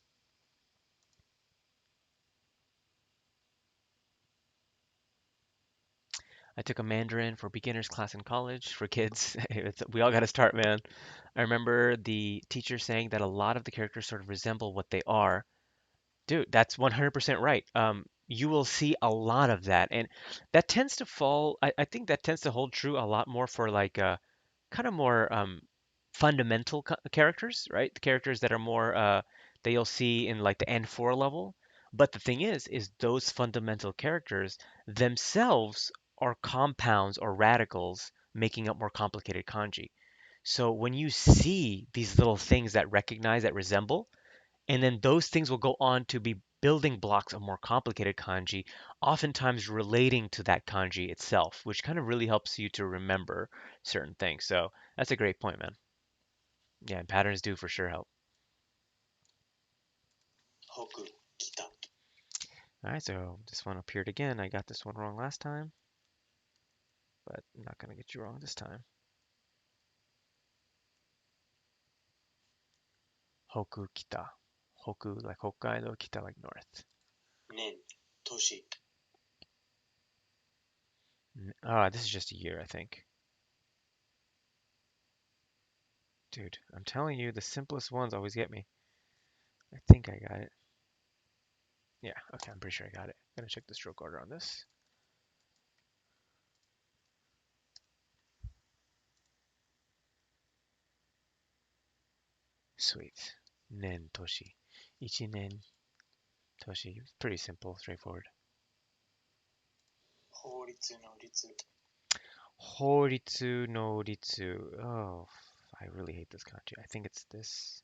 [SPEAKER 3] I took a Mandarin for beginners class in college for kids. We all got to start, man. I remember the teacher saying that a lot of the characters sort of resemble what they are. Dude, that's 100% right. You will see a lot of that, and that tends to fall. I think that tends to hold true a lot more for like kind of more fundamental characters, right? The characters that are more that you'll see in like the N4 level. But the thing is those fundamental characters themselves are compounds or radicals making up more complicated kanji. So when you see these little things that recognize, that resemble, and then those things will go on to be building blocks of more complicated kanji, oftentimes relating to that kanji itself, which kind of really helps you to remember certain things. So that's a great point, man. Yeah, and patterns do for sure help.
[SPEAKER 2] 北、北。
[SPEAKER 3] All right, so this one appeared again. I got this one wrong last time, but I'm not gonna get you wrong this time. Hoku kita. Hoku like Hokkaido, kita like north.
[SPEAKER 2] 年、年。
[SPEAKER 3] Ah, this is just a year, I think. Dude, I'm telling you, the simplest ones always get me. I think I got it. Yeah, okay, I'm pretty sure I got it. Gonna check the stroke order on this. Sweet. Nen toshi. Ichi nen toshi. Pretty simple, straightforward.
[SPEAKER 2] 法律の律。
[SPEAKER 3] Horitsu no ritsu. Oh, I really hate this kanji. I think it's this.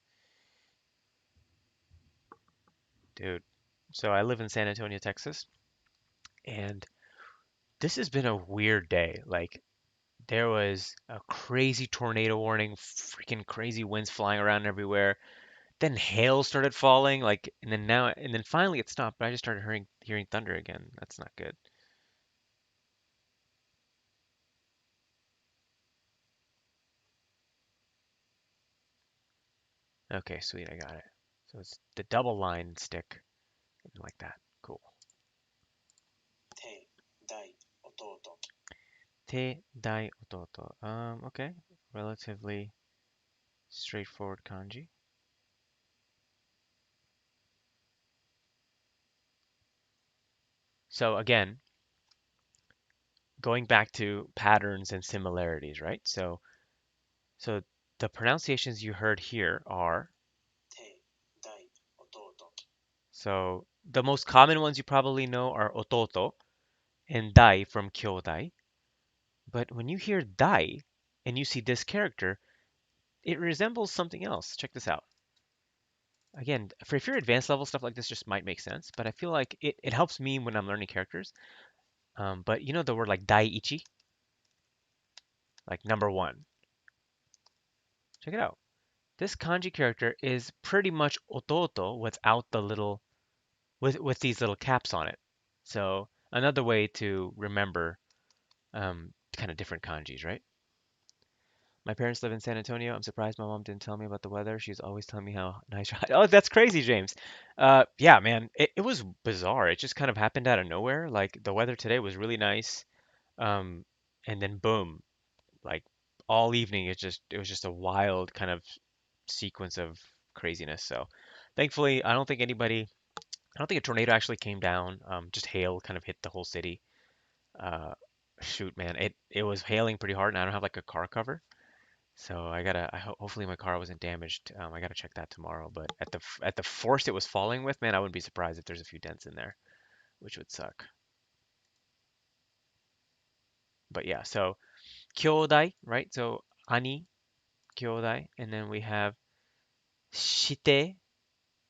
[SPEAKER 3] Dude. So I live in San Antonio, Texas, and this has been a weird day. Like, there was a crazy tornado warning, freaking crazy winds flying around everywhere. Then hail started falling, like, and then finally it stopped, but I just started hearing thunder again. That's not good. Okay, sweet, I got it. So it's the double line stick, like that. Cool.
[SPEAKER 2] 手、大、弟。
[SPEAKER 3] Te dai ototo. Okay. Relatively straightforward kanji. So again, going back to patterns and similarities, right? So the pronunciations you heard here are,
[SPEAKER 2] 手、大、弟。
[SPEAKER 3] so the most common ones you probably know are ototo and dai from kyodai. But when you hear dai and you see this character, it resembles something else. Check this out. Again, for if you're advanced level stuff like this just might make sense, but I feel like it helps me when I'm learning characters. But you know the word like daiichi, like number one. Check it out. This kanji character is pretty much ototo without the little with these little caps on it. So another way to remember kind of different kanjis, right? My parents live in San Antonio. I'm surprised my mom didn't tell me about the weather. She's always telling me how nice. Oh, that's crazy, James. Yeah, man, it was bizarre. It just kind of happened out of nowhere. Like the weather today was really nice, um, and then boom, like all evening, it was just a wild kind of sequence of craziness. So, Thankfully, I don't think a tornado actually came down. Just hail kind of hit the whole city. Uh, Shoot, man, it was hailing pretty hard, and I don't have like a car cover, so hopefully my car wasn't damaged. I gotta check that tomorrow. But at the force it was falling with, man, I wouldn't be surprised if there's a few dents in there, which would suck. But yeah, so kyodai, right? So ani, kyodai, and then we have shite.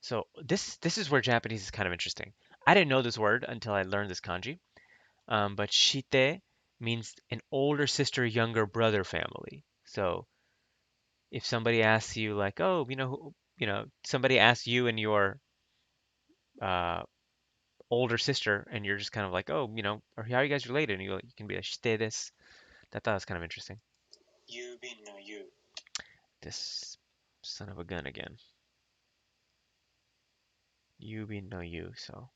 [SPEAKER 3] So this is where Japanese is kind of interesting. I didn't know this word until I learned this kanji. But shite means an older sister, younger brother family. So if somebody asks you like, oh, somebody asks you and your uh, older sister, and you're just kind of like, oh, or how are you guys related? And you can be like, shite this. That thought was kind of interesting.
[SPEAKER 2] 郵便の郵、
[SPEAKER 3] This son of a gun again. Yubi no you. So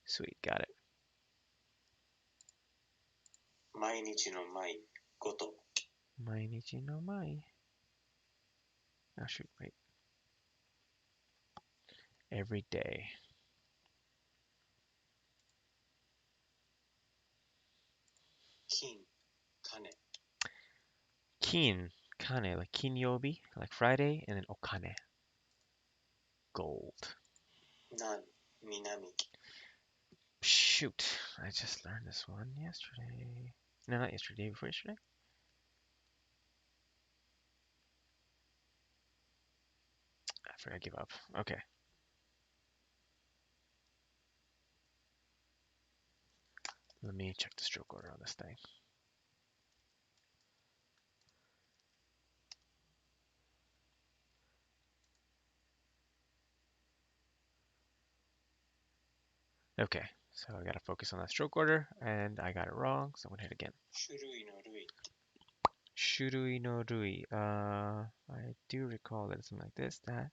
[SPEAKER 3] sweet, got it.
[SPEAKER 2] 毎日の毎、ごと、
[SPEAKER 3] Mainichi no mai. Oh shoot, wait. Every day.
[SPEAKER 2] 金、金、
[SPEAKER 3] Kin, kane, like kinyobi, like Friday, and then okane, gold.
[SPEAKER 2] 南、南、
[SPEAKER 3] Shoot, I just learned this one yesterday. No, not yesterday, before yesterday. I forgot to give up. Okay, let me check the stroke order on this thing. Okay, so I gotta focus on that stroke order, and I got it wrong, so I'm gonna hit again.
[SPEAKER 2] 種類の類、
[SPEAKER 3] Shurui no rui. I do recall that it's something like this, that,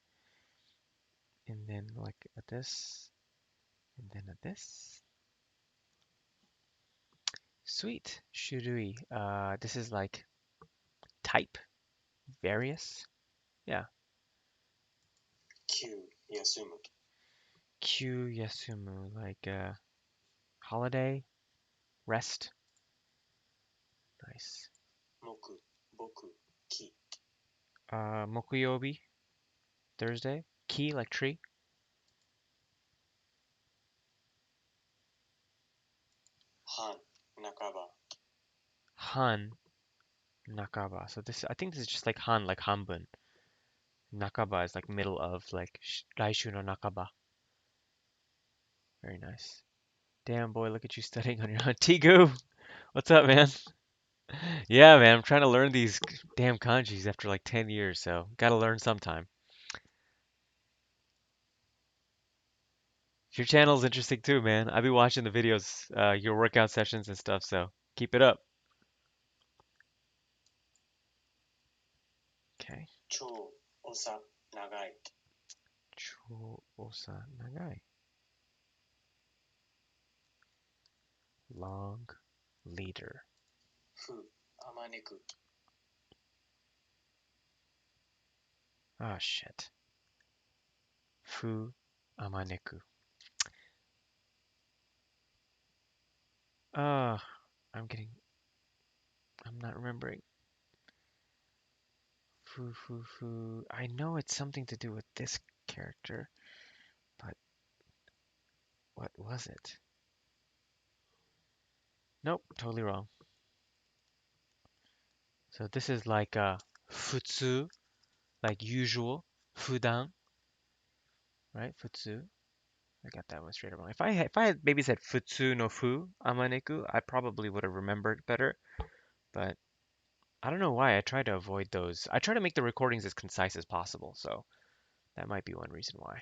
[SPEAKER 3] and then like a this, and then a this. Sweet. Shurui. This is like type, various. Yeah.
[SPEAKER 2] 休、休む、
[SPEAKER 3] Kyu yasumu, like holiday, rest. Nice.
[SPEAKER 2] 木、木、木、
[SPEAKER 3] Mokuyobi, Thursday. Ki, like tree.
[SPEAKER 2] 半、半ば、
[SPEAKER 3] Han, nakaba. So I think this is just like Han, like hanbun. Nakaba is like middle of, like raishu no nakaba. Very nice. Damn boy, look at you studying on your own. Tigu, what's up, man? Yeah, man, I'm trying to learn these damn kanjis after like 10 years, so gotta learn sometime. Your channel's interesting too, man. I've been watching the videos, your workout sessions and stuff, so keep it up. Okay.
[SPEAKER 2] 長、長、長い、
[SPEAKER 3] Chō-osa nagai. Long leader.
[SPEAKER 2] ふ、あまねく、
[SPEAKER 3] Oh shit. Fu amaneku. Ah, I'm not remembering. Fu. I know it's something to do with this character, but what was it? Nope, totally wrong. So this is like futsu, like usual, fudan, right? Futsu. I got that one straight or wrong. If I had maybe said futsu no fu amaneku, I probably would have remembered better. But I don't know why. I try to avoid those. I try to make the recordings as concise as possible, so that might be one reason why.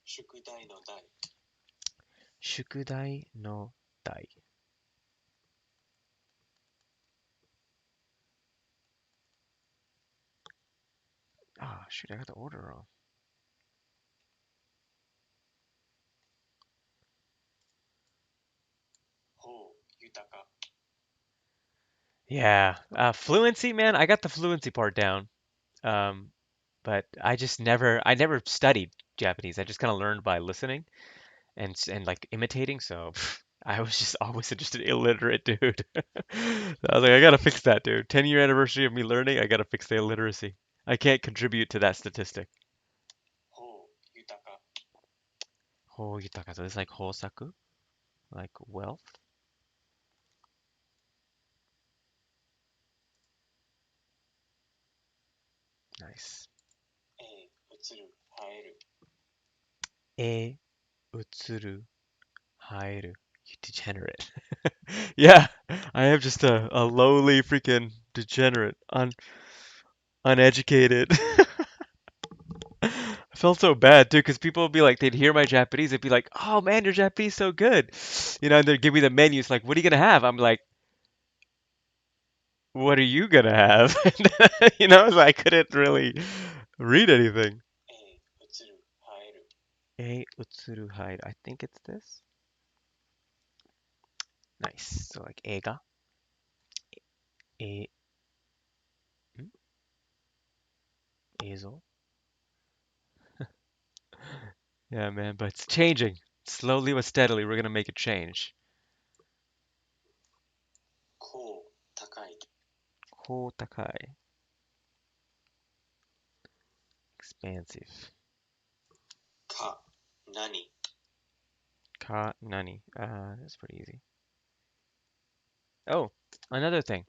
[SPEAKER 2] 宿題の題、
[SPEAKER 3] Shukudai no dai. Ah, shoot, I got the order wrong.
[SPEAKER 2] 法、豊か、
[SPEAKER 3] Yeah, fluency, man. I got the fluency part down. Um, but I never studied Japanese. I just kind of learned by listening and like imitating. So I was just always just an illiterate dude. So I was like, I gotta fix that, dude. 10-year anniversary of me learning. I gotta fix the illiteracy. I can't contribute to that statistic. Ho yutaka. So it's like hosaku, like wealth. Nice. E utsuru haeru. You degenerate. Yeah, I am just a lowly freaking degenerate, uneducated. I felt so bad too, because people would be like, they'd hear my Japanese, they'd be like, "Oh man, your Japanese so good," and they'd give me the menus, like, "What are you gonna have?" I'm like, "What are you gonna have?" So I couldn't really read anything. A utsuru hide. I think it's this. Nice. So like eiga, e, hmm, eizo. Yeah, man, but it's changing. Slowly but steadily, we're gonna make a change. Ko takai. Expansive. Ka nani. That's pretty easy. Oh, another thing.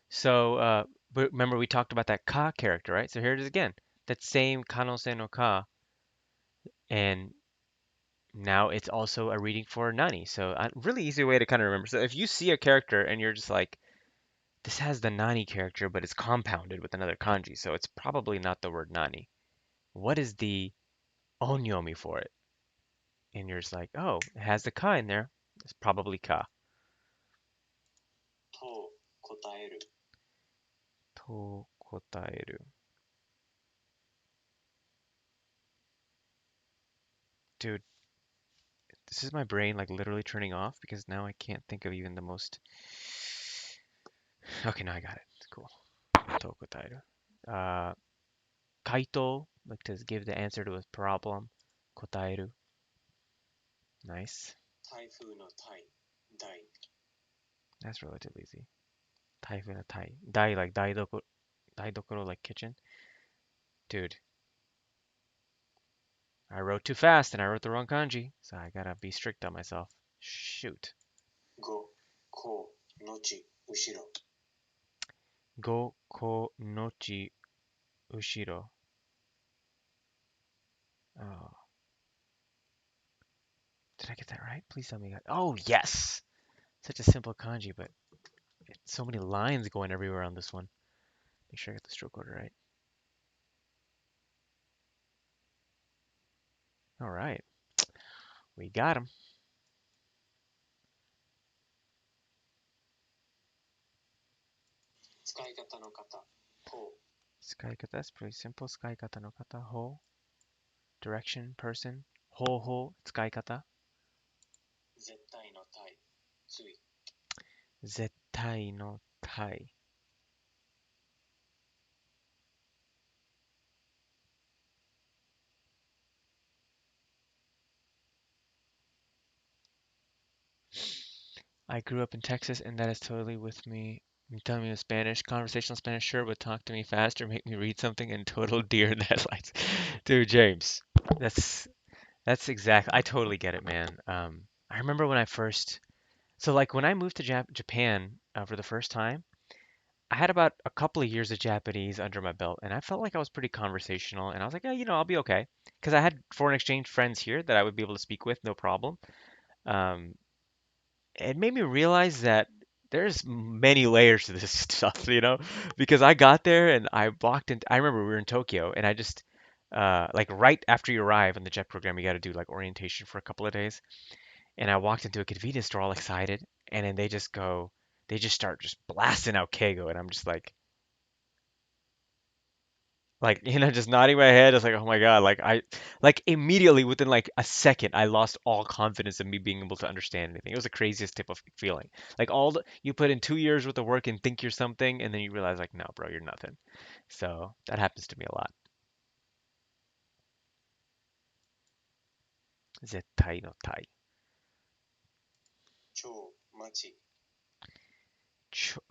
[SPEAKER 3] So, but remember we talked about that ka character, right? So here it is again. That same kanose no ka, and now it's also a reading for nani. So a really easy way to kind of remember. So if you see a character and you're just like, this has the nani character, but it's compounded with another kanji, so it's probably not the word nani. What is the onyomi for it? And you're just like, oh, it has the ka in there. It's probably ka. To kotaeru. Dude, this is my brain like literally turning off because now I can't think of even the most. Okay, now I got it. Cool. To kotaeru. Uh, kaito, like to give the answer to a problem. Kotaeru. Nice. That's relatively easy. Taifu no tai. Dai like daidokoro like kitchen. Dude, I wrote too fast and I wrote the wrong kanji, so I gotta be strict on myself. Shoot. Go ko nochi ushiro. Oh, did I get that right? Please tell me. Oh, yes. Such a simple kanji, but so many lines going everywhere on this one. Make sure I get the stroke order right. All right, we got him. Skaikata, that's pretty simple. Skaikata no kata, ho, direction, person. Ho ho, skaikata. Zettai no tai. I grew up in Texas, and that is totally with me. You telling me in Spanish, conversational Spanish, sure, but talk to me faster, make me read something, and total deer in the headlights. Dude, James, that's that's exact. I totally get it, man. I remember when I first, so like when I moved to Japan for the first time, I had about a couple of years of Japanese under my belt, and I felt like I was pretty conversational, and I was like, I'll be okay, because I had foreign exchange friends here that I would be able to speak with, no problem. Um, it made me realize that there's many layers to this stuff, because I got there and I walked in. I remember we were in Tokyo, and I just like right after you arrive in the jet program, you got to do like orientation for a couple of days. And I walked into a convenience store all excited, and then they just start just blasting out Keigo, and I'm just like, just nodding my head. It's like, oh my God, like immediately within like a second, I lost all confidence in me being able to understand anything. It was the craziest type of feeling. Like you put in 2 years worth of work and think you're something, and then you realize like, no, bro, you're nothing. So that happens to me a lot. zettai no tai.
[SPEAKER 2] 超町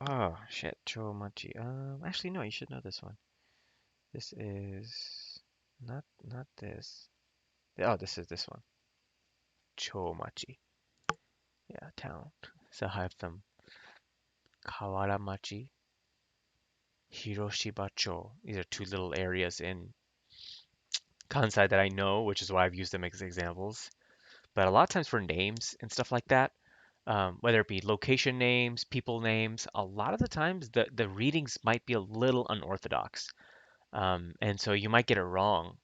[SPEAKER 3] Oh, shit. Chomachi. Actually, no, you should know this one. This is not this. Oh, this is this one. Chomachi. Yeah, town. So I have them. Kawaramachi, Hiroshibacho. These are two little areas in Kansai that I know, which is why I've used them as examples. But a lot of times for names and stuff like that, whether it be location names, people names, a lot of the times the readings might be a little unorthodox. And so you might get it wrong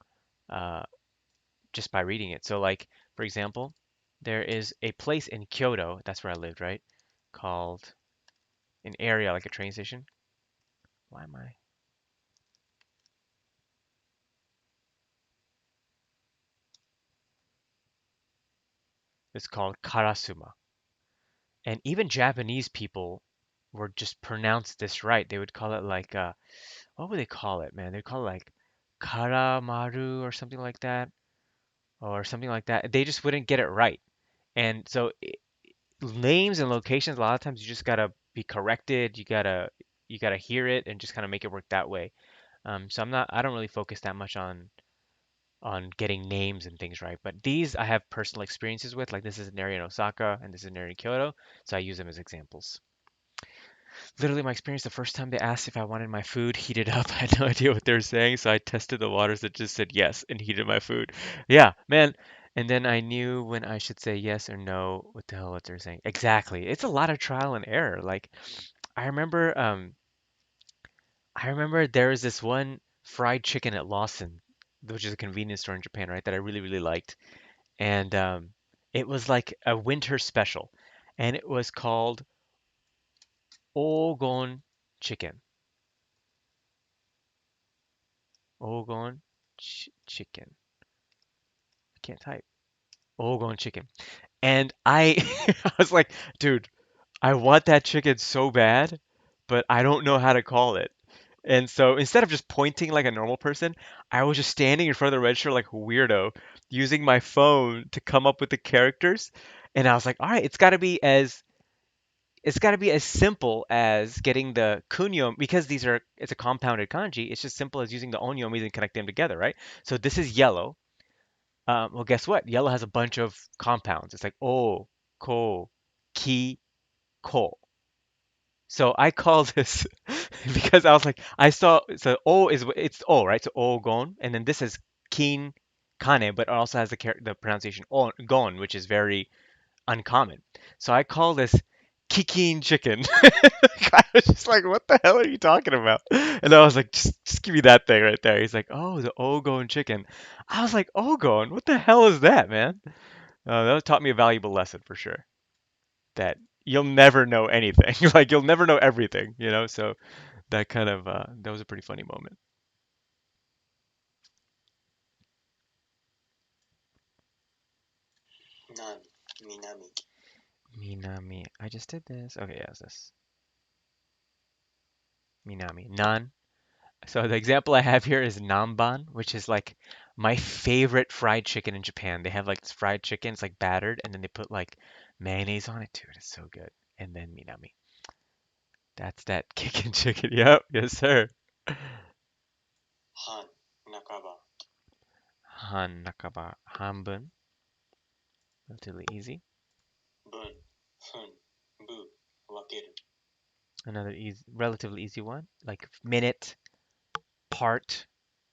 [SPEAKER 3] uh, just by reading it. So, like, for example, there is a place in Kyoto, that's where I lived, right? Called an area like a train station. Why am I? It's called Karasuma. And even Japanese people were just pronounced this right. They would call it like, what would they call it, man? They'd call it like Karamaru or something like that, or something like that. They just wouldn't get it right. And so names and locations, a lot of times you just gotta be corrected. You gotta hear it and just kind of make it work that way. So I don't really focus that much on getting names and things right. But these I have personal experiences with. Like this is an area in Osaka and this is an area in Kyoto, so I use them as examples. Literally, my experience the first time they asked if I wanted my food heated up, I had no idea what they were saying, so I tested the waters that just said yes and heated my food. Yeah, man. And then I knew when I should say yes or no, what the hell what they're saying. Exactly. It's a lot of trial and error. Like I remember there was this one fried chicken at Lawson, which is a convenience store in Japan, right, that I really, really liked. And it was like a winter special. And it was called Ogon chicken. Ogon chicken. I can't type. Ogon chicken. And I I was like, dude, I want that chicken so bad, but I don't know how to call it. And so instead of just pointing like a normal person, I was just standing in front of the register like a weirdo, using my phone to come up with the characters. And I was like, all right, it's got to be as simple as getting the kunyo because it's a compounded kanji. It's just simple as using the onyomis and connect them together, right? So this is yellow. Well, guess what? Yellow has a bunch of compounds. It's like o, ko, ki, ko. So I call this because I was like, I saw so it's o, right? So o gon, and then this is kin kane, but it also has the pronunciation on gon, which is very uncommon. So I call this Kikin chicken. I was just like, what the hell are you talking about? And I was like, just give me that thing right there. He's like, oh, the Ogon chicken. I was like, Ogon? What the hell is that, man? That taught me a valuable lesson for sure. That you'll never know anything. Like you'll never know everything, you know? So that was a pretty funny moment.
[SPEAKER 2] 南南
[SPEAKER 3] Minami. I just did this. Okay, yeah, it's this. Minami. Nan. So the example I have here is namban, which is like my favorite fried chicken in Japan. They have like this fried chicken, it's like battered, and then they put like mayonnaise on it, dude. It's so good. And then minami. That's that kickin' chicken. Yep, yes sir.
[SPEAKER 2] 半半ば
[SPEAKER 3] Han nakaba hanbun. Relatively easy.
[SPEAKER 2] 分分部分ける
[SPEAKER 3] Another easy, relatively easy one, like minute, part,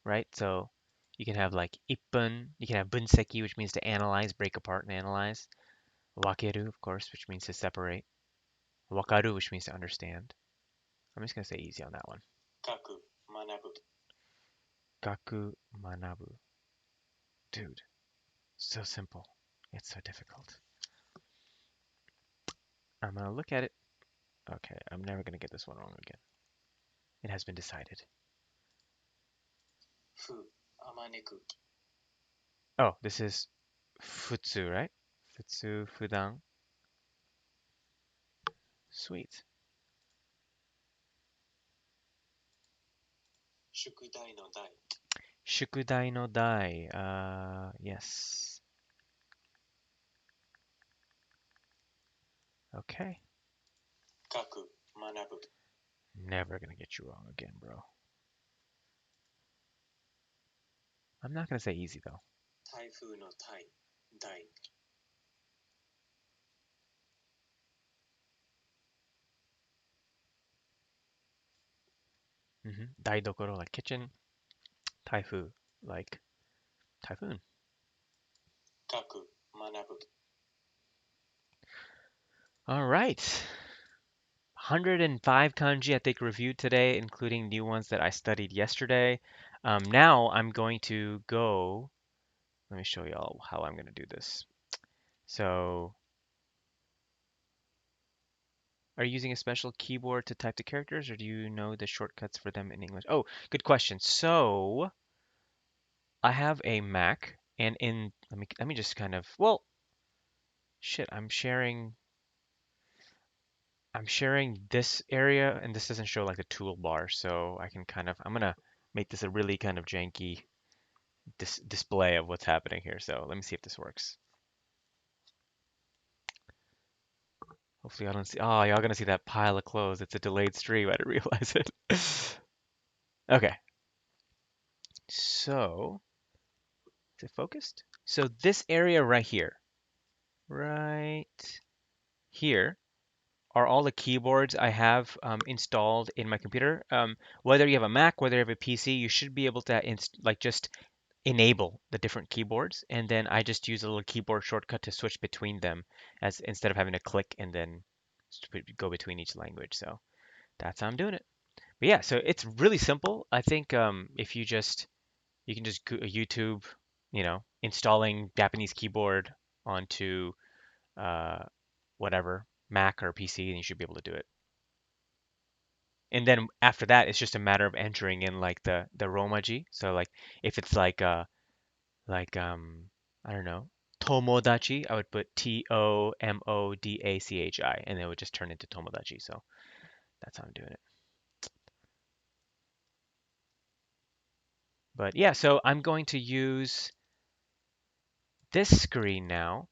[SPEAKER 3] right? So you can have like ippun, you can have bunseki, which means to analyze, break apart and analyze. Wakeru, of course, which means to separate. Wakaru, which means to understand. I'm just gonna say easy on that one.
[SPEAKER 2] 書く学ぶ
[SPEAKER 3] Gaku manabu. Dude, so simple. It's so difficult. I'm gonna look at it. Okay, I'm never gonna get this one wrong again. It has been decided.
[SPEAKER 2] ふあまねく
[SPEAKER 3] Oh, this is futsu, right? Futsu, fudan. Sweet.
[SPEAKER 2] 宿題の題
[SPEAKER 3] Shukudai no dai. Yes. Okay.
[SPEAKER 2] 書く、学ぶ。
[SPEAKER 3] Never gonna get you wrong again, bro. I'm not gonna say easy though.
[SPEAKER 2] 台風の台、台。
[SPEAKER 3] Daidokoro, like kitchen. Taifu, like typhoon.
[SPEAKER 2] 書く、学ぶ。
[SPEAKER 3] All right. 105 kanji I think reviewed today, including new ones that I studied yesterday. Now I'm going to go. Let me show y'all how I'm going to do this. So, are you using a special keyboard to type the characters, or do you know the shortcuts for them in English? Oh, good question. So, I have a Mac, and in let me just kind of well, shit, I'm sharing this area, and this doesn't show like a toolbar, so I can kind of I'm gonna make this a really kind of janky display of what's happening here. So let me see if this works. Hopefully, I don't see. Oh, y'all gonna see that pile of clothes. It's a delayed stream. I didn't realize it. Okay, so is it focused? So this area right here, are all the keyboards I have installed in my computer. Whether you have a Mac, whether you have a PC, you should be able to like just enable the different keyboards, and then I just use a little keyboard shortcut to switch between them, as instead of having to click and then go between each language. So that's how I'm doing it. But yeah, so it's really simple. I think if you can just YouTube, installing Japanese keyboard onto uh, whatever Mac or PC, and you should be able to do it. And then after that, it's just a matter of entering in like the Romaji. So like if it's like I don't know, Tomodachi, I would put Tomodachi, and it would just turn into Tomodachi. So that's how I'm doing it. But yeah, so I'm going to use this screen now.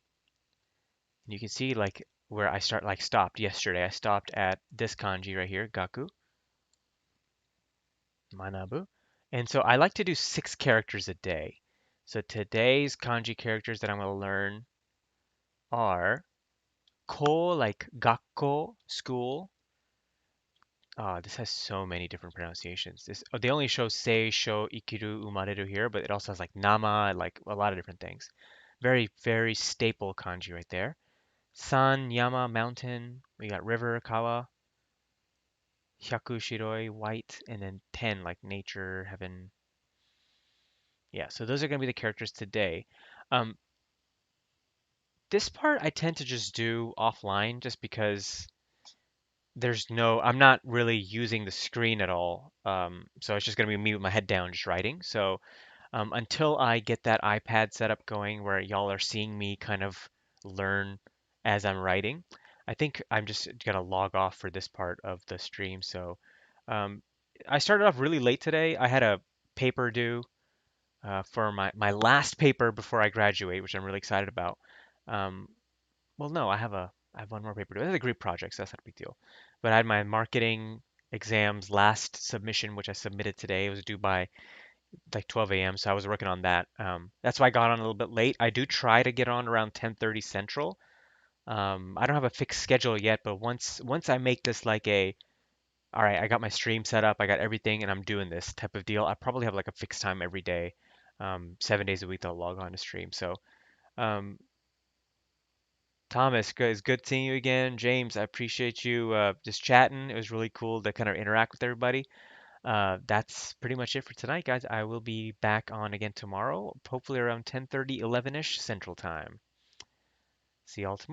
[SPEAKER 3] And you can see like where I stopped yesterday. I stopped at this kanji right here, Gaku, Manabu. And so I like to do 6 characters a day. So today's kanji characters that I'm going to learn are ko, like gakko, school. This has so many different pronunciations. They only show sei, sho, ikiru, umareru here, but it also has like nama, like a lot of different things. Very, very staple kanji right there. San, yama, mountain. We got river, kawa. Hyaku, shiroi, white, and then 10, like nature, heaven. Yeah, so those are going to be the characters today. Um, this part I tend to just do offline just because I'm not really using the screen at all. So it's just going to be me with my head down just writing. So until I get that iPad setup going where y'all are seeing me kind of learn as I'm writing, I think I'm just gonna log off for this part of the stream. So um, I started off really late today. I had a paper due for my last paper before I graduate, which I'm really excited about. Um, well, no, I have one more paper due. It's a group project, so that's not a big deal. But I had my marketing exams last submission, which I submitted today. It was due by like 12 a.m. So I was working on that. That's why I got on a little bit late. I do try to get on around 10:30 Central. I don't have a fixed schedule yet, but once I make this like all right, I got my stream set up, I got everything, and I'm doing this type of deal. I probably have like a fixed time every day, 7 days a week that I'll log on to stream. So, um, Thomas, it's good seeing you again. James, I appreciate you just chatting. It was really cool to kind of interact with everybody. That's pretty much it for tonight, guys. I will be back on again tomorrow, hopefully around 10:30, 11ish Central Time. See y'all tomorrow.